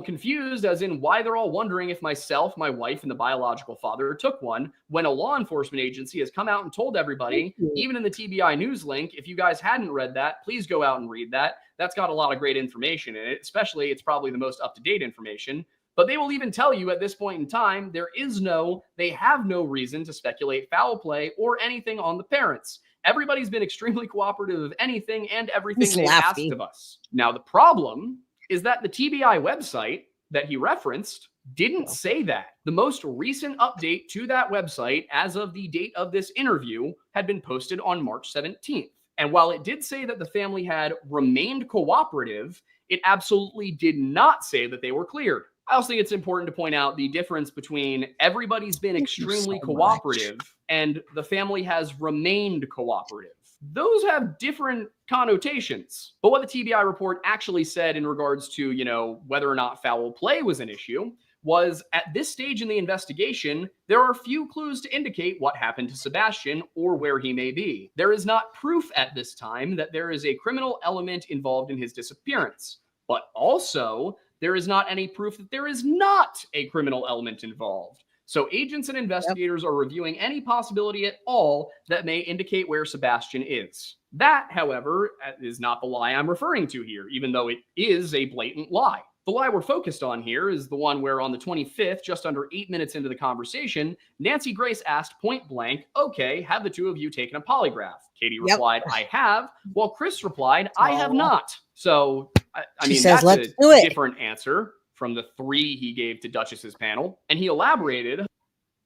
Confused as in why they're all wondering if myself, my wife, and the biological father took one, when a law enforcement agency has come out and told everybody, even in the TBI news link, if you guys hadn't read that, please go out and read that. That's got a lot of great information in it, especially it's probably the most up-to-date information. But they will even tell you at this point in time, they have no reason to speculate foul play or anything on the parents. Everybody's been extremely cooperative of anything and everything they've asked of us. Now, the problem is that the TBI website that he referenced didn't say that. The most recent update to that website, as of the date of this interview, had been posted on March 17th. And while it did say that the family had remained cooperative, it absolutely did not say that they were cleared. I also think it's important to point out the difference between everybody's been extremely cooperative and the family has remained cooperative. Those have different connotations. But what the TBI report actually said in regards to, whether or not foul play was an issue was, at this stage in the investigation, there are few clues to indicate what happened to Sebastian or where he may be. There is not proof at this time that there is a criminal element involved in his disappearance. But also, there is not any proof that there is not a criminal element involved. So agents and investigators are reviewing any possibility at all that may indicate where Sebastian is. That, however, is not the lie I'm referring to here, even though it is a blatant lie. The lie we're focused on here is the one where on the 25th, just under 8 minutes into the conversation, Nancy Grace asked point blank, okay, have the two of you taken a polygraph? Katie replied, I have, while Chris replied, I have not. So, I mean, says, that's let's do it. Different answer from the 3 he gave to Duchess's panel. And he elaborated.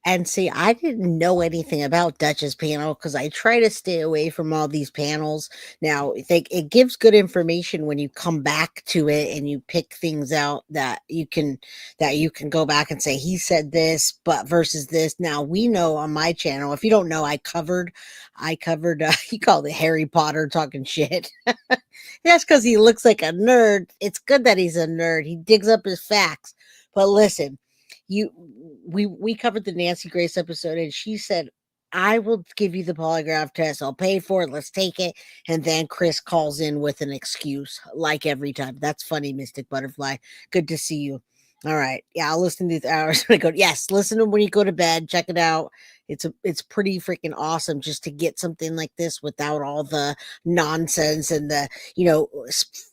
And see, I didn't know anything about Dutch's panel because I try to stay away from all these panels. Now, it gives good information when you come back to it and you pick things out that you can go back and say, he said this, but versus this. Now, we know on my channel, if you don't know, I covered, he called it Harry Potter talking shit. That's because he looks like a nerd. It's good that he's a nerd. He digs up his facts. But listen, we covered the Nancy Grace episode, and she said, I will give you the polygraph test. I'll pay for it. Let's take it. And then Chris calls in with an excuse, like every time. That's funny, Mystic Butterfly. Good to see you. All right. Yeah, I'll listen to these hours when I go. Yes, listen to when you go to bed. Check it out. It's pretty freaking awesome just to get something like this without all the nonsense and the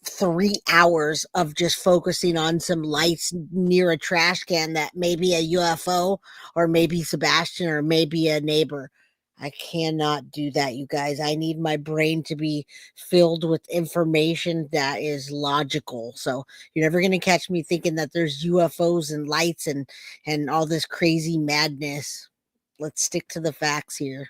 3 hours of just focusing on some lights near a trash can that may be a UFO or maybe Sebastian or maybe a neighbor. I cannot do that, you guys. I need my brain to be filled with information that is logical. So you're never going to catch me thinking that there's UFOs and lights and all this crazy madness. Let's stick to the facts here.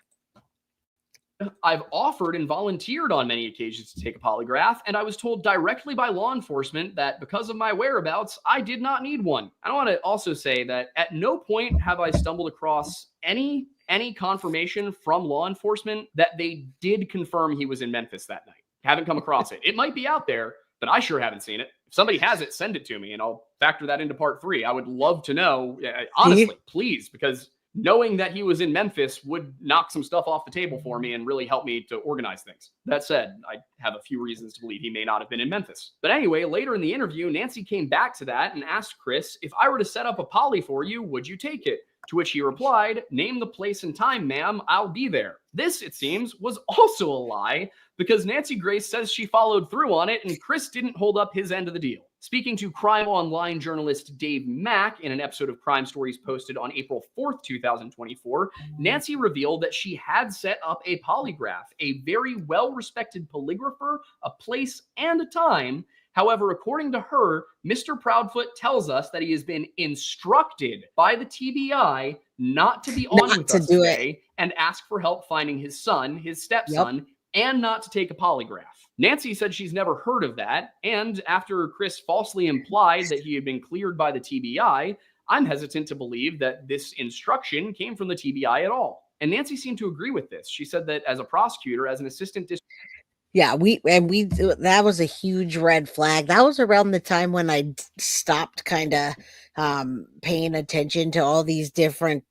I've offered and volunteered on many occasions to take a polygraph, and I was told directly by law enforcement that because of my whereabouts, I did not need one. I want to also say that at no point have I stumbled across any confirmation from law enforcement that they did confirm he was in Memphis that night. Haven't come across it. It might be out there, but I sure haven't seen it. If somebody has it, send it to me, and I'll factor that into part 3. I would love to know, honestly, please, because knowing that he was in Memphis would knock some stuff off the table for me and really help me to organize things. That said, I have a few reasons to believe he may not have been in Memphis. But anyway, later in the interview, Nancy came back to that and asked Chris, if I were to set up a poly for you, would you take it? To which he replied, name the place and time, ma'am, I'll be there. This, it seems, was also a lie because Nancy Grace says she followed through on it and Chris didn't hold up his end of the deal. Speaking to Crime Online journalist Dave Mack in an episode of Crime Stories posted on April 4th, 2024, Nancy revealed that she had set up a polygraph, a very well-respected polygrapher, a place, and a time. However, according to her, Mr. Proudfoot tells us that he has been instructed by the TBI not to be on with us today and ask for help finding his son, his stepson, and not to take a polygraph. Nancy said she's never heard of that, and after Chris falsely implied that he had been cleared by the TBI, I'm hesitant to believe that this instruction came from the TBI at all. And Nancy seemed to agree with this. She said that as a prosecutor, as an assistant district that was a huge red flag. That was around the time when I stopped kind of paying attention to all these different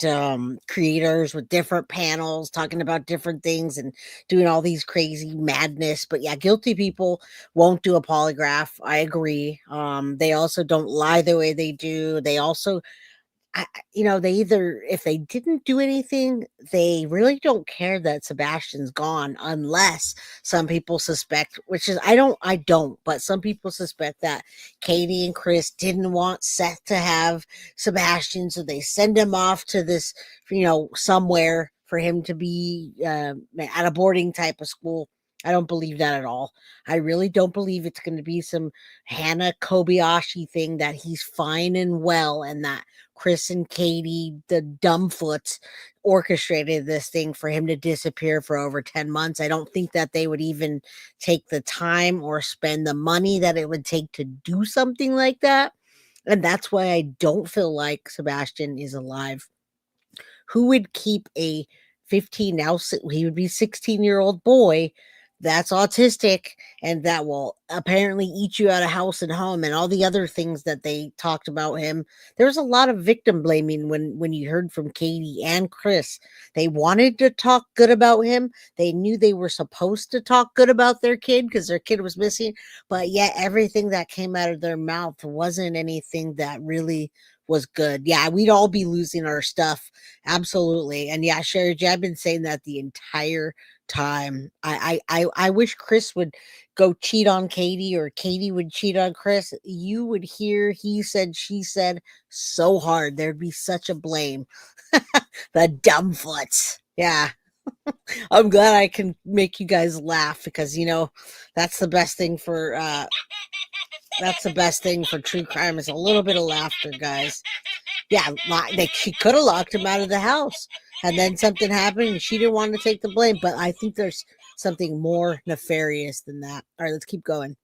creators with different panels talking about different things and doing all these crazy madness. But yeah, guilty people won't do a polygraph. I agree. They also don't lie the way they do. They also they either, if they didn't do anything, they really don't care that Sebastian's gone, unless some people suspect, which is, I don't, but some people suspect that Katie and Chris didn't want Seth to have Sebastian, so they send him off to this, somewhere for him to be at a boarding type of school. I don't believe that at all. I really don't believe it's going to be some Hannah Kobayashi thing that he's fine and well and that Chris and Katie, the dumbfoots, orchestrated this thing for him to disappear for over 10 months. I don't think that they would even take the time or spend the money that it would take to do something like that. And that's why I don't feel like Sebastian is alive. Who would keep a 15, now he would be 16-year-old boy that's autistic and that will apparently eat you out of house and home and all the other things that they talked about him. There was a lot of victim blaming when you heard from Katie and Chris. They wanted to talk good about him. They knew they were supposed to talk good about their kid because their kid was missing, but yet everything that came out of their mouth wasn't anything that really was good. Yeah, we'd all be losing our stuff. Absolutely. And yeah, Sherry J, I've been saying that the entire time. I wish Chris would go cheat on Katie or Katie would cheat on Chris. You would hear he said, she said so hard. There'd be such a blame. The dumbfoots. Yeah. I'm glad I can make you guys laugh because, you know, that's the best thing for true crime is a little bit of laughter, guys. Yeah, she could have locked him out of the house and then something happened and she didn't want to take the blame. But I think there's something more nefarious than that. All right, let's keep going.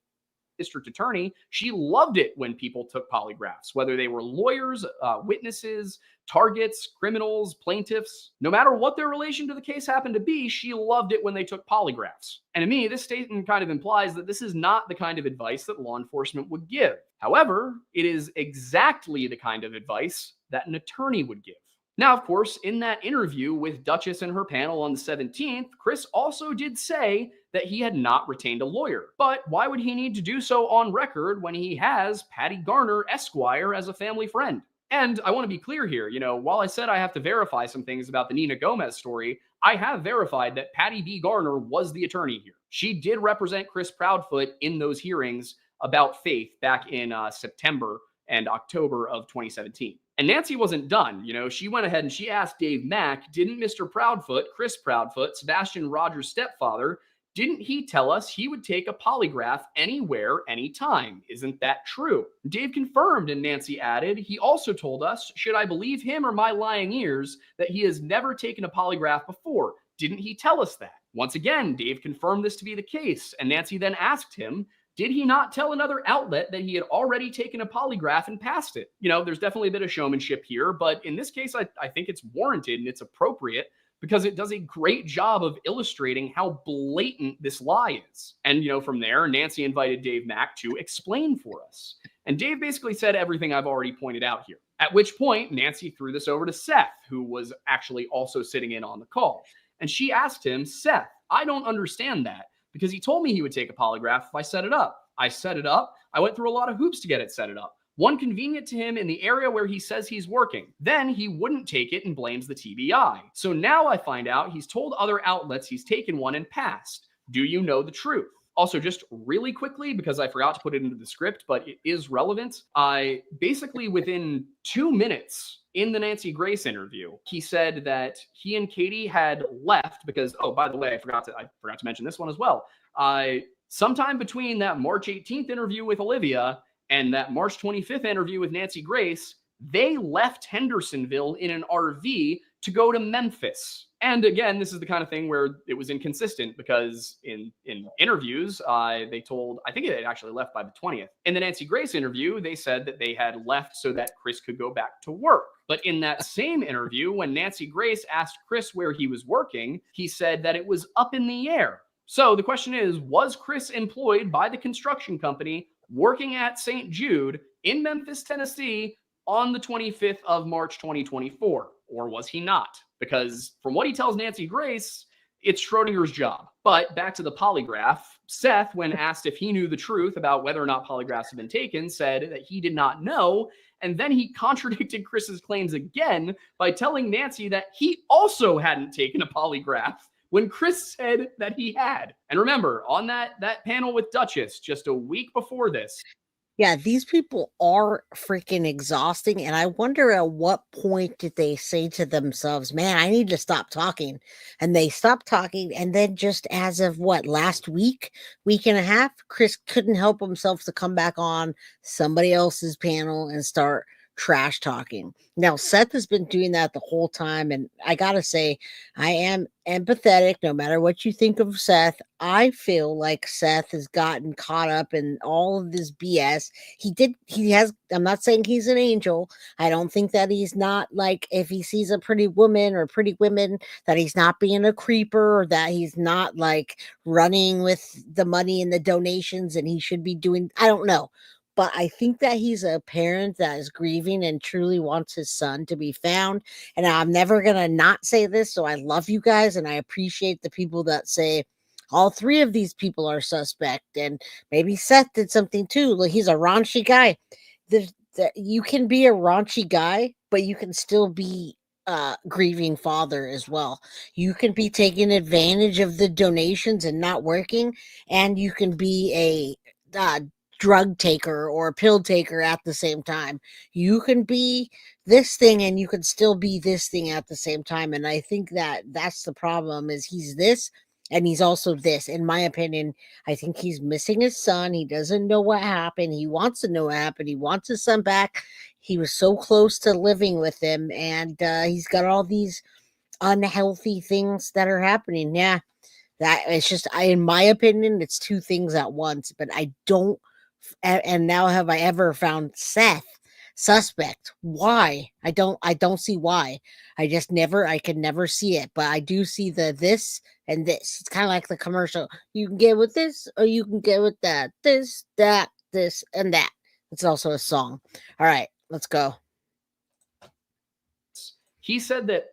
District attorney, she loved it when people took polygraphs, whether they were lawyers, witnesses, targets, criminals, plaintiffs. No matter what their relation to the case happened to be, she loved it when they took polygraphs. And to me, this statement kind of implies that this is not the kind of advice that law enforcement would give. However, it is exactly the kind of advice that an attorney would give. Now, of course, in that interview with Duchess and her panel on the 17th, Chris also did say that he had not retained a lawyer. But why would he need to do so on record when he has Patty Garner, Esquire, as a family friend? And I want to be clear here, you know, while I said I have to verify some things about the Nina Gomez story, I have verified that Patty B. Garner was the attorney here. She did represent Chris Proudfoot in those hearings about Faith back in September and October of 2017. And Nancy wasn't done. You know, she went ahead and she asked Dave Mack, didn't Mr. Proudfoot, Chris Proudfoot, Sebastian Rogers' stepfather, didn't he tell us he would take a polygraph anywhere, anytime? Isn't that true? Dave confirmed, and Nancy added, he also told us, should I believe him or my lying ears, that he has never taken a polygraph before? Didn't he tell us that? Once again, Dave confirmed this to be the case, and Nancy then asked him, did he not tell another outlet that he had already taken a polygraph and passed it? You know, there's definitely a bit of showmanship here, but in this case, I think it's warranted and it's appropriate because it does a great job of illustrating how blatant this lie is. And, you know, from there, Nancy invited Dave Mack to explain for us. And Dave basically said everything I've already pointed out here. At which point, Nancy threw this over to Seth, who was actually also sitting in on the call. And she asked him, Seth, I don't understand that. Because he told me he would take a polygraph if I set it up. I set it up. I went through a lot of hoops to get it set it up. One convenient to him in the area where he says he's working. Then he wouldn't take it and blames the TBI. So now I find out he's told other outlets he's taken one and passed. Do you know the truth? Also, just really quickly, because I forgot to put it into the script, but it is relevant. I basically within 2 minutes in the Nancy Grace interview, he said that he and Katie had left because, oh, by the way, I forgot to mention this one as well. Sometime between that March 18th interview with Olivia and that March 25th interview with Nancy Grace, they left Hendersonville in an RV to go to Memphis. And again, this is the kind of thing where it was inconsistent because in interviews, they told, I think it had actually left by the 20th. In the Nancy Grace interview, they said that they had left so that Chris could go back to work. But in that same interview, when Nancy Grace asked Chris where he was working, he said that it was up in the air. So the question is, was Chris employed by the construction company working at St. Jude in Memphis, Tennessee on the 25th of March, 2024? Or was he not? Because from what he tells Nancy Grace, it's Schrodinger's job. But back to the polygraph, Seth, when asked if he knew the truth about whether or not polygraphs had been taken, said that he did not know. And then he contradicted Chris's claims again by telling Nancy that he also hadn't taken a polygraph when Chris said that he had. And remember, on that panel with Duchess just a week before this, Yeah, these people are freaking exhausting. And I wonder at what point did they say to themselves, man, I need to stop talking. And they stopped talking. And then just as of what, last week and a half, Chris couldn't help himself to come back on somebody else's panel and start trash talking. Now, Seth has been doing that the whole time. And I got to say, I am empathetic no matter what you think of Seth. I feel like Seth has gotten caught up in all of this BS. I'm not saying he's an angel. I don't think that he's not, like, if he sees a pretty woman or pretty women, that he's not being a creeper, or that he's not like running with the money and the donations and he should be doing, I don't know. But I think that he's a parent that is grieving and truly wants his son to be found. And I'm never going to not say this. So I love you guys and I appreciate the people that say all three of these people are suspect. And maybe Seth did something too. Like, he's a raunchy guy. You can be a raunchy guy, but you can still be grieving father as well. You can be taking advantage of the donations and not working, and you can be a drug taker or a pill taker at the same time. You can be this thing and you can still be this thing at the same time. And I think that that's the problem, is he's this and he's also this. In my opinion, I think he's missing his son. He doesn't know what happened. He wants to know what happened. He wants his son back. He was so close to living with him, and he's got all these unhealthy things that are happening. Yeah, that it's just, in my opinion, it's two things at once. But I don't, and now have I ever found Seth suspect? Why? I don't see why. I can never see it. But I do see the this and this. It's kind of like the commercial. You can get with this or you can get with that. This, that, this, and that. It's also a song. All right, let's go. He said that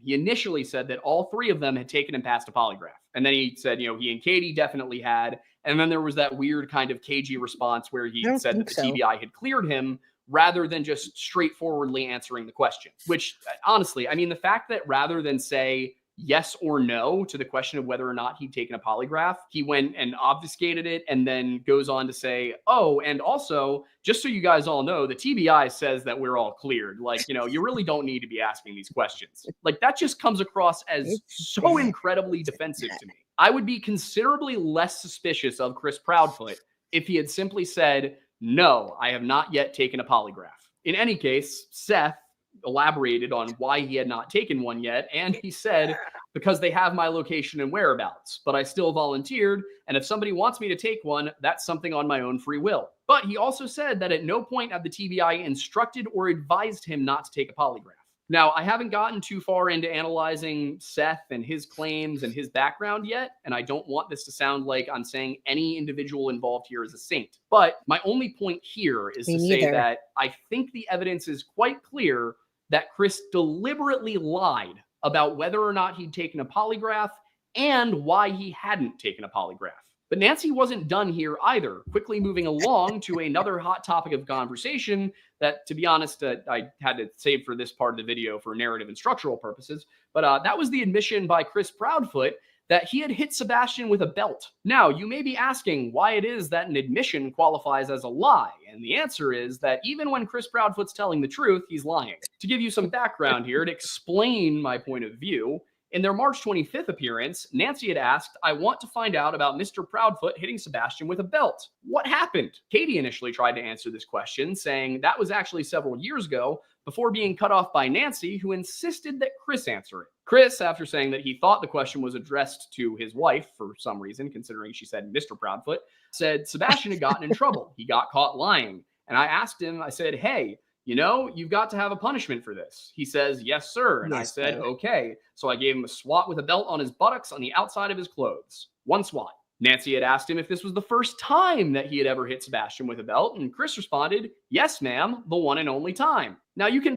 he initially said that all three of them had taken him past a polygraph. And then he said, he and Katie definitely had. And then there was that weird kind of cagey response where he said that the TBI had cleared him, rather than just straightforwardly answering the question. Which, honestly, I mean, the fact that rather than say yes or no to the question of whether or not he'd taken a polygraph, he went and obfuscated it and then goes on to say, oh, and also, just so you guys all know, the TBI says that we're all cleared. Like, you really don't need to be asking these questions. Like, that just comes across as so incredibly defensive to me. I would be considerably less suspicious of Chris Proudfoot if he had simply said, no, I have not yet taken a polygraph. In any case, Seth elaborated on why he had not taken one yet, and he said, because they have my location and whereabouts, but I still volunteered, and if somebody wants me to take one, that's something on my own free will. But he also said that at no point have the TBI instructed or advised him not to take a polygraph. Now, I haven't gotten too far into analyzing Seth and his claims and his background yet, and I don't want this to sound like I'm saying any individual involved here is a saint. But my only point here is to say that I think the evidence is quite clear that Chris deliberately lied about whether or not he'd taken a polygraph and why he hadn't taken a polygraph. But Nancy wasn't done here either, quickly moving along to another hot topic of conversation that, to be honest, I had to save for this part of the video for narrative and structural purposes. But that was the admission by Chris Proudfoot that he had hit Sebastian with a belt. Now, you may be asking why it is that an admission qualifies as a lie. And the answer is that even when Chris Proudfoot's telling the truth, he's lying. To give you some background here, to explain my point of view, in their March 25th appearance, Nancy had asked, I want to find out about Mr. Proudfoot hitting Sebastian with a belt. What happened? Katie initially tried to answer this question, saying that was actually several years ago, before being cut off by Nancy, who insisted that Chris answer it. Chris, after saying that he thought the question was addressed to his wife for some reason, considering she said Mr. Proudfoot, said Sebastian had gotten in trouble. He got caught lying. And I asked him, I said, hey, you've got to have a punishment for this. He says, yes, sir. And I said, okay. So I gave him a swat with a belt on his buttocks on the outside of his clothes. One swat. Nancy had asked him if this was the first time that he had ever hit Sebastian with a belt. And Chris responded, yes, ma'am, the one and only time. Now you can...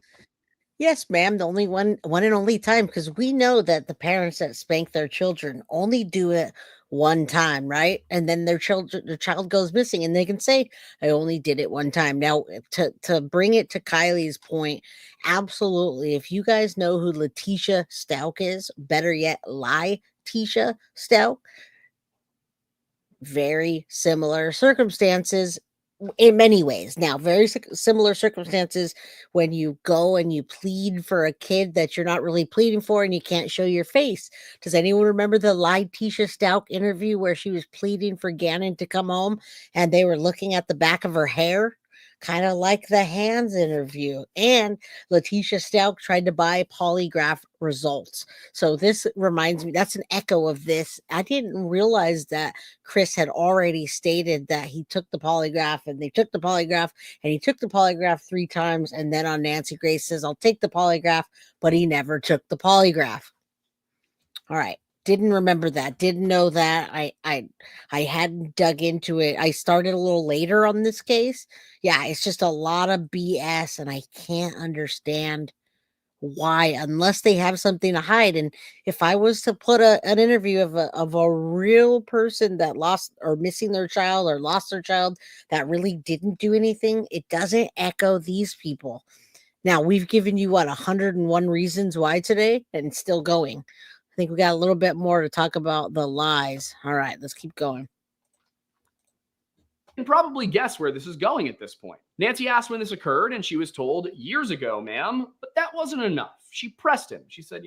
Yes, ma'am, the only one and only time, because we know that the parents that spank their children only do it one time, right? And then their child goes missing, and they can say, I only did it one time. Now, to bring it to Kylie's point, absolutely. If you guys know who Letitia Stout is, better yet, Tisha Stout, very similar circumstances. in many ways. Now, very similar circumstances when you go and you plead for a kid that you're not really pleading for and you can't show your face. Does anyone remember the Tisha Stout interview where she was pleading for Gannon to come home and they were looking at the back of her hair? Kind of like the Hands interview. And Letitia Stout tried to buy polygraph results. So this reminds me, that's an echo of this. I didn't realize that Chris had already stated that he took the polygraph and they took the polygraph and he took the polygraph 3 times. And then on Nancy Grace says, I'll take the polygraph, but he never took the polygraph. All right. Didn't remember that. Didn't know that. I hadn't dug into it. I started a little later on this case. Yeah, it's just a lot of BS and I can't understand why, unless they have something to hide. And if I was to put an interview of a real person that lost or missing their child or lost their child that really didn't do anything, it doesn't echo these people. Now, we've given you 101 reasons why today and still going. I think we got a little bit more to talk about the lies. All right, let's keep going. You can probably guess where this is going at this point. Nancy asked when this occurred, and she was told, years ago, ma'am, but that wasn't enough. She pressed him. She said,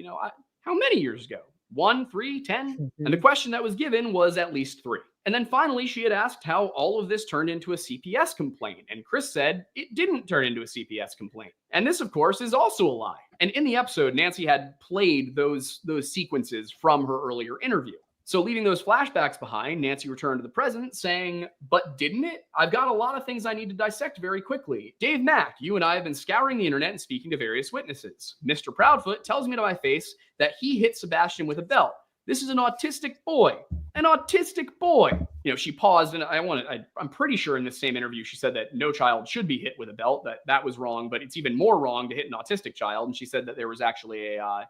how many years ago? 1, 3, 10? And the question that was given was at least 3. And then finally, she had asked how all of this turned into a CPS complaint. And Chris said it didn't turn into a CPS complaint. And this, of course, is also a lie. And in the episode, Nancy had played those sequences from her earlier interview. So leaving those flashbacks behind, Nancy returned to the present saying, but didn't it? I've got a lot of things I need to dissect very quickly. Dave Mack, you and I have been scouring the internet and speaking to various witnesses. Mr. Proudfoot tells me to my face that he hit Sebastian with a belt. This is an autistic boy. An autistic boy. She paused, and I'm pretty sure in this same interview she said that no child should be hit with a belt. That was wrong, but it's even more wrong to hit an autistic child. And she said that there was actually a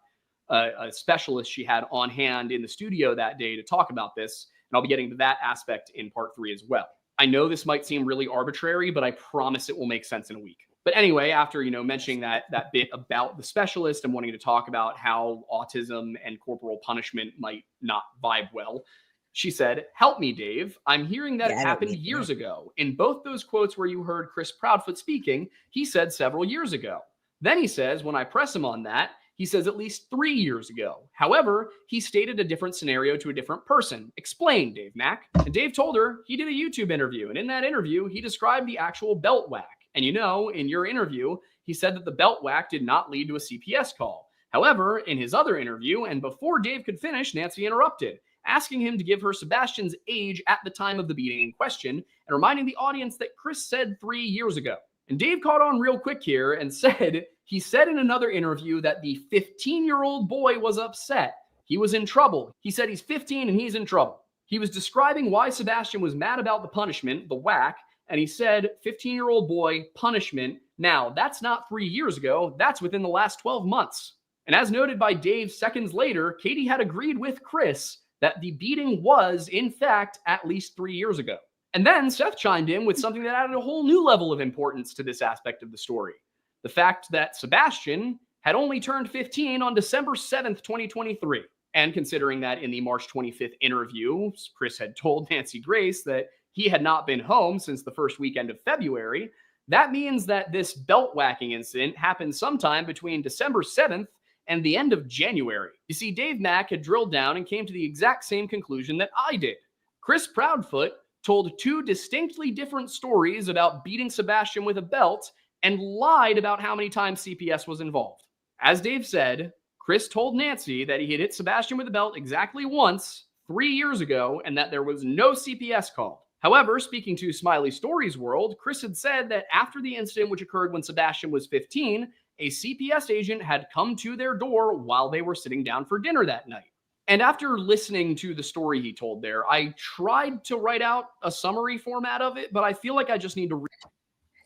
specialist she had on hand in the studio that day to talk about this. And I'll be getting to that aspect in part 3 as well. I know this might seem really arbitrary, but I promise it will make sense in a week. But anyway, after, mentioning that bit about the specialist and wanting to talk about how autism and corporal punishment might not vibe well, she said, help me, Dave. I'm hearing that it happened years ago. In both those quotes where you heard Chris Proudfoot speaking, he said several years ago. Then he says, when I press him on that, he says at least 3 years ago. However, he stated a different scenario to a different person. Explain, Dave Mack. And Dave told her he did a YouTube interview. And in that interview, he described the actual belt whack. And in your interview, he said that the belt whack did not lead to a CPS call. However, in his other interview, and before Dave could finish, Nancy interrupted, asking him to give her Sebastian's age at the time of the beating in question, and reminding the audience that Chris said 3 years ago. And Dave caught on real quick here and said, he said in another interview that the 15-year-old boy was upset. He was in trouble. He said he's 15 and he's in trouble. He was describing why Sebastian was mad about the punishment, the whack, and he said, 15-year-old boy, punishment. Now, that's not 3 years ago. That's within the last 12 months. And as noted by Dave seconds later, Katie had agreed with Chris that the beating was, in fact, at least 3 years ago. And then Seth chimed in with something that added a whole new level of importance to this aspect of the story. The fact that Sebastian had only turned 15 on December 7th, 2023. And considering that in the March 25th interview, Chris had told Nancy Grace that he had not been home since the first weekend of February, that means that this belt whacking incident happened sometime between December 7th and the end of January. You see, Dave Mack had drilled down and came to the exact same conclusion that I did. Chris Proudfoot told 2 distinctly different stories about beating Sebastian with a belt and lied about how many times CPS was involved. As Dave said, Chris told Nancy that he had hit Sebastian with a belt exactly once 3 years ago and that there was no CPS called. However, speaking to Smiley Stories World, Chris had said that after the incident which occurred when Sebastian was 15, a CPS agent had come to their door while they were sitting down for dinner that night. And after listening to the story he told there, I tried to write out a summary format of it, but I feel like I just need to read.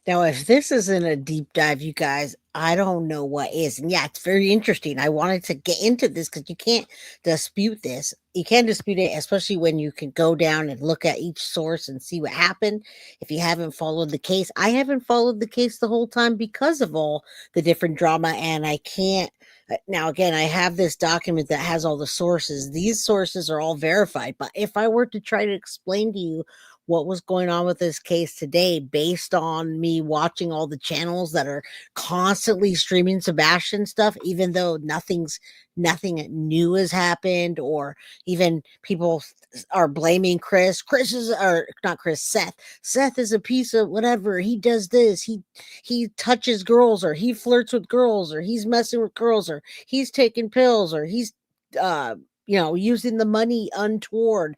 Now, if this isn't a deep dive, you guys, I don't know what is. And yeah, it's very interesting. I wanted to get into this because you can't dispute this. You can't dispute it, especially when you can go down and look at each source and see what happened. If you haven't followed the case, I haven't followed the case the whole time because of all the different drama. And I can't. Now, again, I have this document that has all the sources. These sources are all verified. But if I were to try to explain to you what was going on with this case today based on me watching all the channels that are constantly streaming Sebastian stuff, even though nothing new has happened, or even people are blaming Chris. Seth is a piece of whatever. He does this. He touches girls, or he flirts with girls, or he's messing with girls, or he's taking pills, or he's using the money untoward.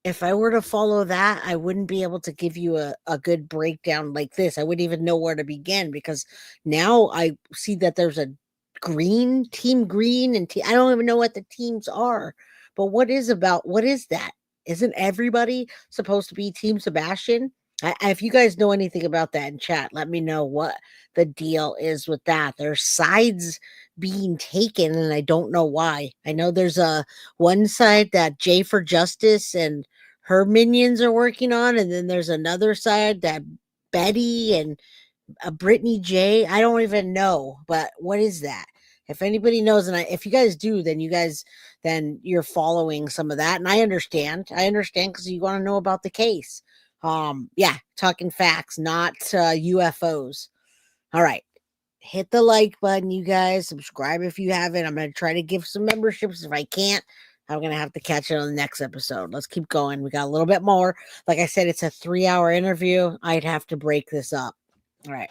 If I were to follow that, I wouldn't be able to give you a good breakdown like this. I wouldn't even know where to begin, because now I see that there's a team green, and I don't even know what the teams are. But what is that? Isn't everybody supposed to be Team Sebastian? If you guys know anything about that in chat, let me know what the deal is with that. There's sides being taken, and I don't know why. I know there's one side that Jay for Justice and her minions are working on, and then there's another side that Betty and Brittany J. I don't even know, but what is that? If anybody knows, and if you guys do, then you're following some of that, and I understand because you want to know about the case. Talking facts, not UFOs. All right, hit the like button, you guys. Subscribe if you haven't. I'm going to try to give some memberships. If I can't, I'm going to have to catch it on the next episode. Let's keep going. We got a little bit more. Like I said, it's a 3-hour interview. I'd have to break this up. All right.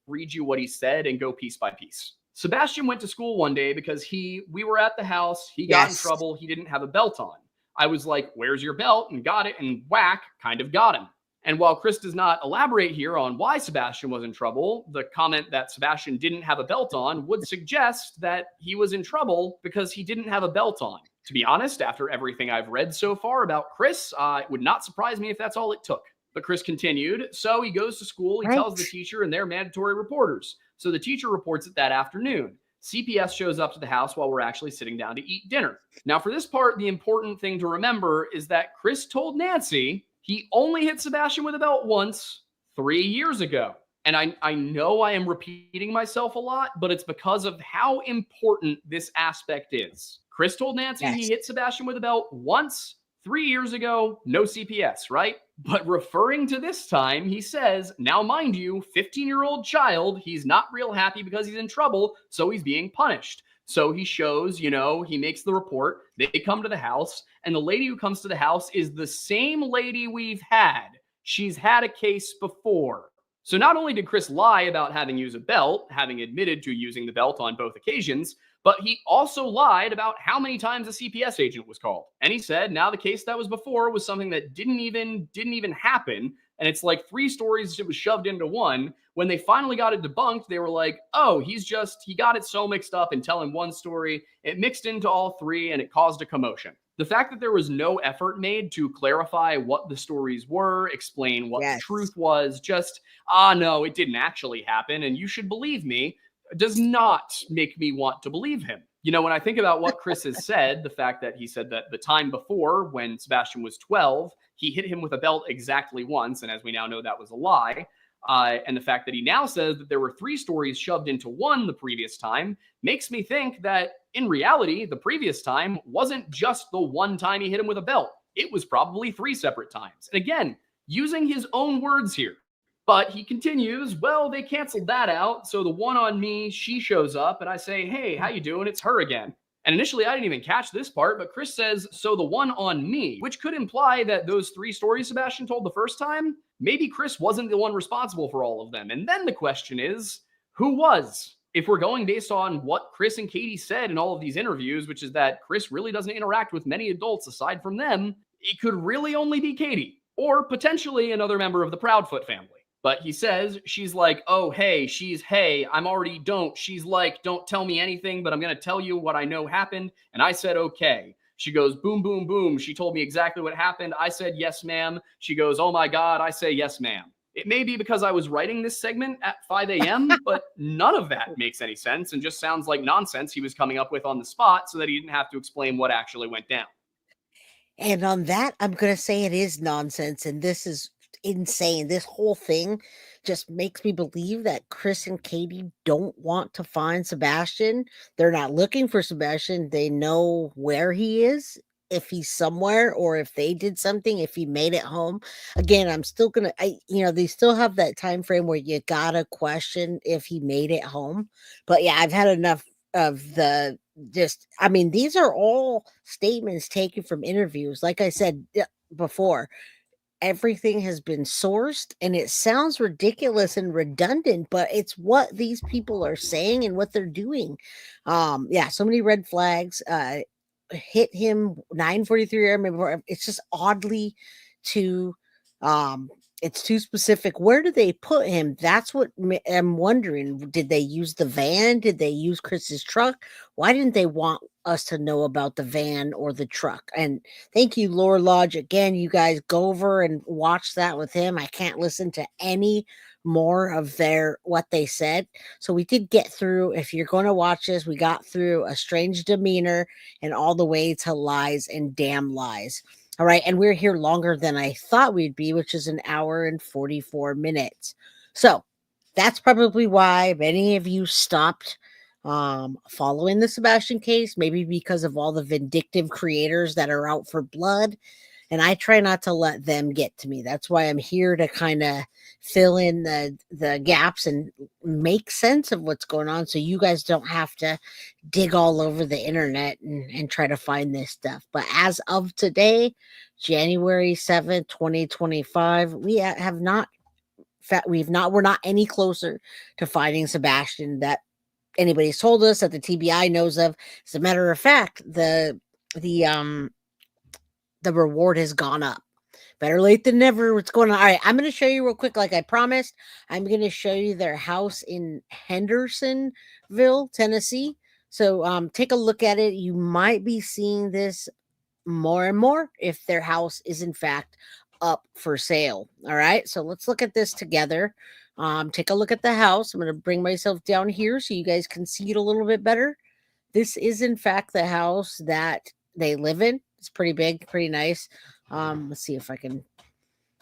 Read you what he said and go piece by piece. Sebastian went to school one day because we were at the house. He got in trouble. He didn't have a belt on. I was like, where's your belt? And got it, and whack, kind of got him. And while Chris does not elaborate here on why Sebastian was in trouble, the comment that Sebastian didn't have a belt on would suggest that he was in trouble because he didn't have a belt on. To be honest, after everything I've read so far about Chris, it would not surprise me if that's all it took. But Chris continued. So he goes to school. He tells the teacher, and they're mandatory reporters. So the teacher reports it that afternoon. CPS shows up to the house while we're actually sitting down to eat dinner. Now, for this part, the important thing to remember is that Chris told Nancy he only hit Sebastian with a belt once 3 years ago. And I know I am repeating myself a lot, but it's because of how important this aspect is. Chris told Nancy he hit Sebastian with a belt once 3 years ago, no CPS, right? But referring to this time, he says, now mind you, 15-year-old child, he's not real happy because he's in trouble, so he's being punished. So he shows, he makes the report, they come to the house, and the lady who comes to the house is the same lady we've had. She's had a case before. So not only did Chris lie about having used a belt, having admitted to using the belt on both occasions, but he also lied about how many times a CPS agent was called. And he said now the case that was before was something that didn't even happen. And it's like 3 stories that was shoved into one. When they finally got it debunked, they were like, oh, he got it so mixed up in telling one story. It mixed into all 3 and it caused a commotion. The fact that there was no effort made to clarify what the stories were, explain what the truth was, just, no, it didn't actually happen, and you should believe me, does not make me want to believe him. When I think about what Chris has said, the fact that he said that the time before, when Sebastian was 12, he hit him with a belt exactly once, and as we now know, that was a lie. And the fact that he now says that there were 3 stories shoved into one the previous time makes me think that, in reality, the previous time wasn't just the one time he hit him with a belt. It was probably 3 separate times. And again, using his own words here. But he continues, well, they canceled that out. So the one on me, she shows up, and I say, hey, how you doing? It's her again. And initially, I didn't even catch this part, but Chris says, so the one on me, which could imply that those 3 stories Sebastian told the first time, maybe Chris wasn't the one responsible for all of them. And then the question is, who was? If we're going based on what Chris and Katie said in all of these interviews, which is that Chris really doesn't interact with many adults aside from them, it could really only be Katie, or potentially another member of the Proudfoot family. But he says, she's like, oh, hey, I'm already don't. She's like, don't tell me anything, but I'm going to tell you what I know happened. And I said, okay. She goes, boom, boom, boom. She told me exactly what happened. I said, yes, ma'am. She goes, oh my God. I say, yes, ma'am. It may be because I was writing this segment at 5 a.m., but none of that makes any sense and just sounds like nonsense he was coming up with on the spot so that he didn't have to explain what actually went down. And on that, I'm going to say it is nonsense. And this is insane. This whole thing just makes me believe that Chris and Katie don't want to find Sebastian. They're not looking for Sebastian. They know where he is. if he's somewhere or if they did something, if he made it home. Again, I'm still gonna, they still have that time frame where you gotta question if he made it home. But yeah, I've had enough of the these are all statements taken from interviews. Like I said before, everything has been sourced and it sounds ridiculous and redundant, but it's what these people are saying and what they're doing. Yeah, so many red flags. Hit him 9:43 a.m. It's just oddly too it's too specific. Where do they put him? That's what I'm wondering. Did they use the van? Did they use Chris's truck? Why didn't they want us to know about the van or the truck? And thank you, Lore Lodge. Again, you guys go over and watch that with him. I can't listen to any more of what they said. So we did get through. If you're going to watch this, we got through a strange demeanor and all the way to lies and damn lies. All right. And we're here longer than I thought we'd be, which is an hour and 44 minutes. So that's probably why many of you stopped following the Sebastian case, maybe because of all the vindictive creators that are out for blood. And I try not to let them get to me. That's why I'm here to kind of fill in the gaps and make sense of what's going on, so you guys don't have to dig all over the internet and try to find this stuff. But as of today, January 7th, 2025, we're not any closer to finding Sebastian that anybody's told us, that the TBI knows of. As a matter of fact, the reward has gone up. Better late than never. What's going on? All right, I'm going to show you real quick, like I promised. I'm going to show you their house in Hendersonville, Tennessee. So take a look at it. You might be seeing this more and more if their house is in fact up for sale. All right, so let's look at this together. Take a look at the house. I'm going to bring myself down here so you guys can see it a little bit better. This is in fact the house that they live in. It's pretty big, pretty nice. Let's see if I can.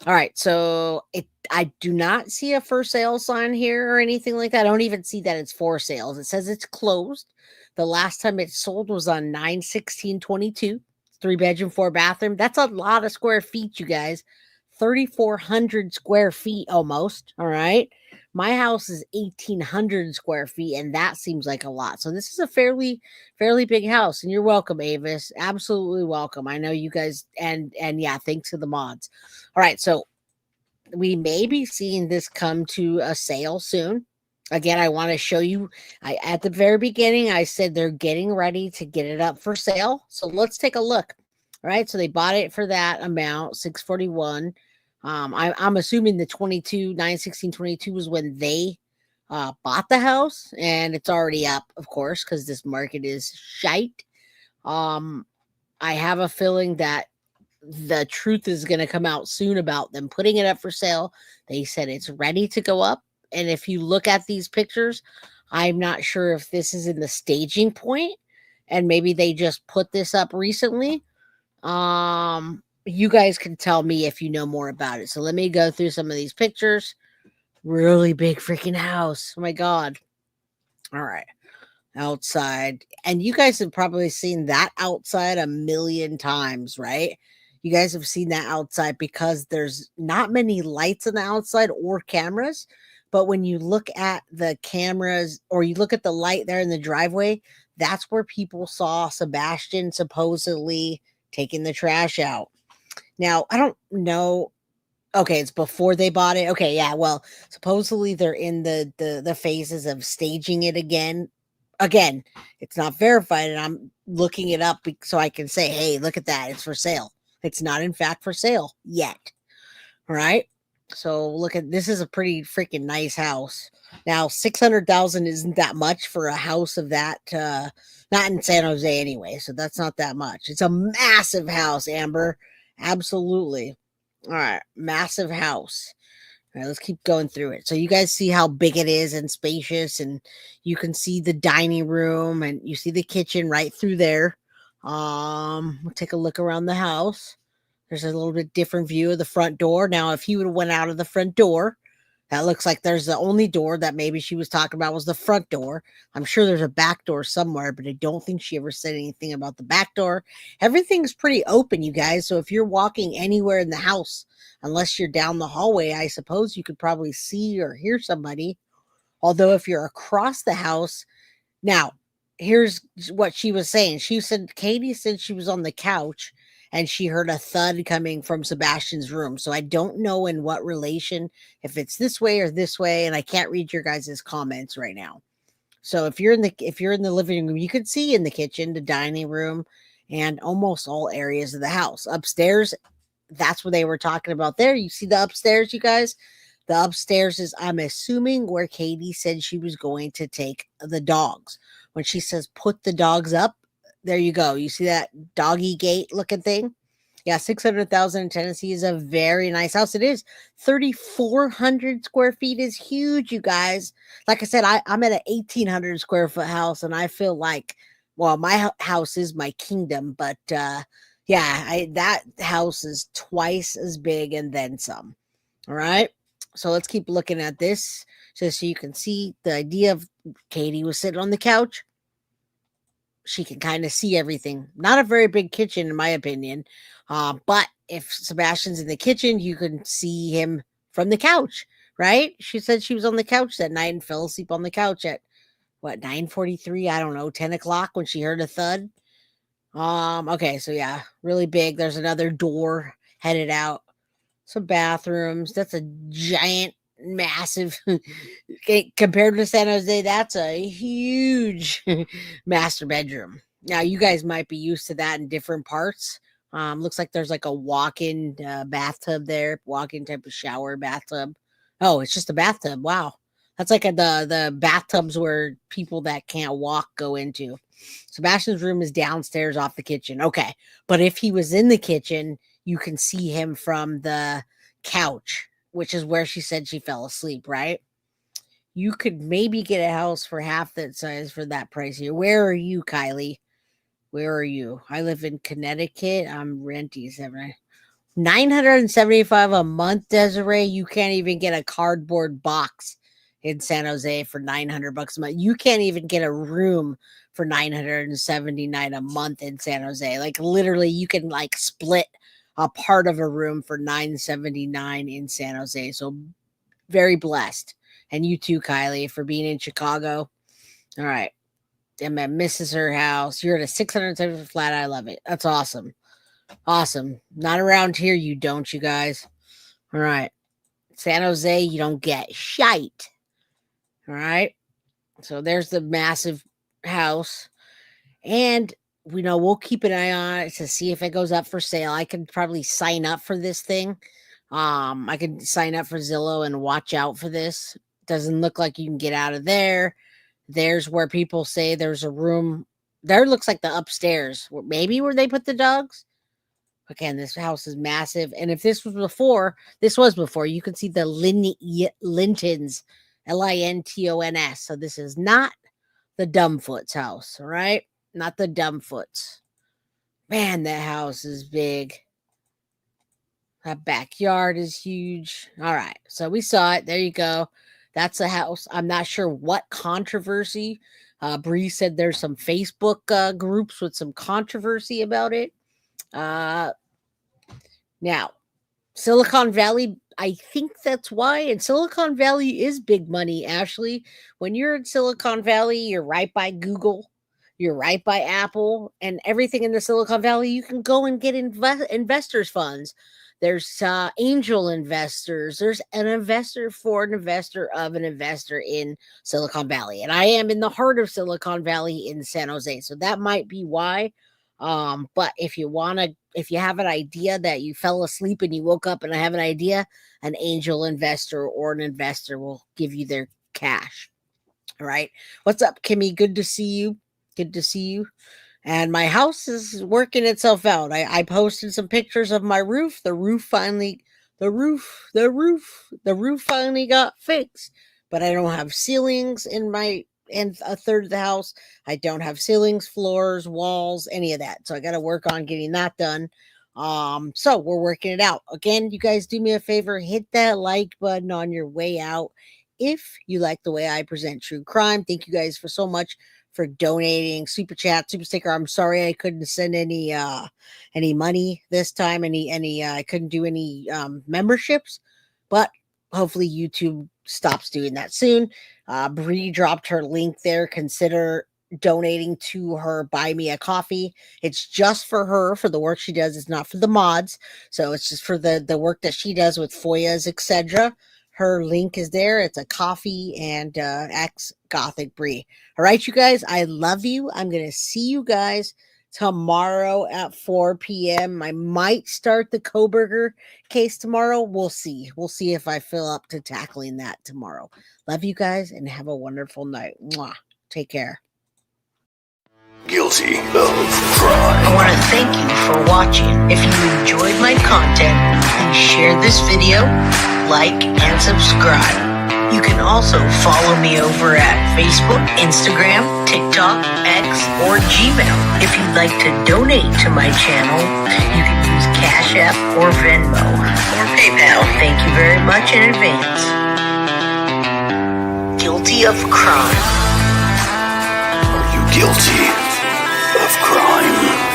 All right, so I do not see a for sale sign here or anything like that. I don't even see that it's for sales. It says it's closed. The last time it sold was on 9/16/22. 3-bedroom, 4-bathroom. That's a lot of square feet, you guys. 3,400 square feet almost. All right. My house is 1,800 square feet, and that seems like a lot. So this is a fairly big house, and you're welcome, Avis. Absolutely welcome. I know you guys, and yeah, thanks to the mods. All right, so we may be seeing this come to a sale soon. Again, I want to show you. At the very beginning, I said they're getting ready to get it up for sale. So let's take a look. All right, so they bought it for that amount, $641. I'm assuming the 9/16/22 was when they bought the house, and it's already up, of course, because this market is shite. I have a feeling that the truth is going to come out soon about them putting it up for sale. They said it's ready to go up, and if you look at these pictures, I'm not sure if this is in the staging point, and maybe they just put this up recently. You guys can tell me if you know more about it. So let me go through some of these pictures. Really big freaking house. Oh my God. All right. Outside. And you guys have probably seen that outside a million times, right? You guys have seen that outside because there's not many lights on the outside or cameras. But when you look at the cameras or you look at the light there in the driveway, that's where people saw Sebastian supposedly taking the trash out. Now, I don't know. Okay, it's before they bought it. Okay, yeah. Well, supposedly they're in the phases of staging it again. Again, it's not verified, and I'm looking it up so I can say, hey, look at that. It's for sale. It's not, in fact, for sale yet. All right. So look at this. Is a pretty freaking nice house. Now, 600,000 isn't that much for a house of that. Not in San Jose anyway, so that's not that much. It's a massive house, Amber. Absolutely. All right, massive house. All right, let's keep going through it. So you guys see how big it is and spacious, and you can see the dining room and you see the kitchen right through there. We'll take a look around the house. There's a little bit different view of the front door. Now, if he would have went out of the front door, That looks like there's the only door that maybe she was talking about was the front door. I'm sure there's a back door somewhere, but I don't think she ever said anything about the back door. Everything's pretty open, you guys. So if you're walking anywhere in the house, unless you're down the hallway, I suppose you could probably see or hear somebody. Although if you're across the house, now here's what she was saying. Katie said she was on the couch and she heard a thud coming from Sebastian's room. So I don't know in what relation, if it's this way or this way, and I can't read your guys' comments right now. So if you're in the living room, you could see in the kitchen, the dining room, and almost all areas of the house. Upstairs, that's what they were talking about there. You see the upstairs, you guys? The upstairs is, I'm assuming, where Katie said she was going to take the dogs. When she says put the dogs up, there you go. You see that doggy gate looking thing? Yeah, 600,000 in Tennessee is a very nice house. It is 3,400 square feet is huge, you guys. Like I said, I'm at an 1,800 square foot house, and I feel like, well, my house is my kingdom, but yeah, that house is twice as big and then some. All right. So let's keep looking at this just so you can see the idea of Katie was sitting on the couch. She can kind of see everything. Not a very big kitchen, in my opinion. But if Sebastian's in the kitchen, you can see him from the couch, right? She said she was on the couch that night and fell asleep on the couch at, what, 9:43? I don't know, 10 o'clock when she heard a thud. Okay, so yeah, really big. There's another door headed out. Some bathrooms. That's a giant, massive, compared to San Jose, that's a huge master bedroom. Now, you guys might be used to that in different parts. Looks like there's like a walk-in bathtub there, walk-in type of shower bathtub. Oh, it's just a bathtub. Wow. That's like the bathtubs where people that can't walk go into. Sebastian's room is downstairs off the kitchen. Okay. But if he was in the kitchen, you can see him from the couch, which is where she said she fell asleep, right? You could maybe get a house for half that size for that price here. Where are you, Kylie? Where are you? I live in Connecticut. I'm renting $975 a month, Desiree. You can't even get a cardboard box in San Jose for $900 a month. You can't even get a room for $979 a month in San Jose. Like literally, you can like split a part of a room for $979 in San Jose. So very blessed. And you too, Kylie, for being in Chicago. All right. Emma misses her house. You're at a 670 flat. I love it. That's awesome. Awesome. Not around here, you don't, you guys. All right. San Jose, you don't get shite. All right. So there's the massive house. And we know we'll keep an eye on it to see if it goes up for sale. I could probably sign up for this thing. I could sign up for Zillow and watch out for this. Doesn't look like you can get out of there. There's where people say there's a room. There looks like the upstairs. Maybe where they put the dogs. Again, this house is massive. And if this was before, you can see the Lintons, Lintons. So this is not the Dumbfoot's house, all right? Not the Dumbfoots. Man, that house is big. That backyard is huge. All right. So we saw it. There you go. That's a house. I'm not sure what controversy. Bree said there's some Facebook groups with some controversy about it. Now, Silicon Valley, I think that's why. And Silicon Valley is big money, Ashley. When you're in Silicon Valley, you're right by Google. You're right by Apple. And everything in the Silicon Valley, you can go and get investors funds. There's angel investors. There's an investor for an investor of an investor in Silicon Valley. And I am in the heart of Silicon Valley in San Jose. So that might be why. But if you have an idea that you fell asleep and you woke up and I have an idea, an angel investor or an investor will give you their cash. All right. What's up, Kimmy? Good to see you. Good to see you. And my house is working itself out. I posted some pictures of my roof. The roof finally got fixed. But I don't have ceilings in a third of the house. I don't have ceilings, floors, walls, any of that. So I got to work on getting that done. So we're working it out. Again, you guys do me a favor, hit that like button on your way out. If you like the way I present true crime, thank you guys for so much for donating, super chat, super sticker. I'm sorry I couldn't send any money this time, I couldn't do any memberships, but hopefully YouTube stops doing that soon. Bree dropped her link there. Consider donating to her Buy Me a Coffee. It's just for her, for the work she does. It's not for the mods. So it's just for the work that she does with FOIAs, etc. Her link is there. It's a coffee and ex Gothic Brie. All right, you guys, I love you. I'm going to see you guys tomorrow at 4 p.m. I might start the Koberger case tomorrow. We'll see. We'll see if I feel up to tackling that tomorrow. Love you guys and have a wonderful night. Mwah. Take care. Guilty of crime. I want to thank you for watching. If you enjoyed my content, please share this video, like, and subscribe. You can also follow me over at Facebook, Instagram, TikTok, X, or Gmail. If you'd like to donate to my channel, you can use Cash App or Venmo or PayPal. Thank you very much in advance. Guilty of crime. Are you guilty of crime?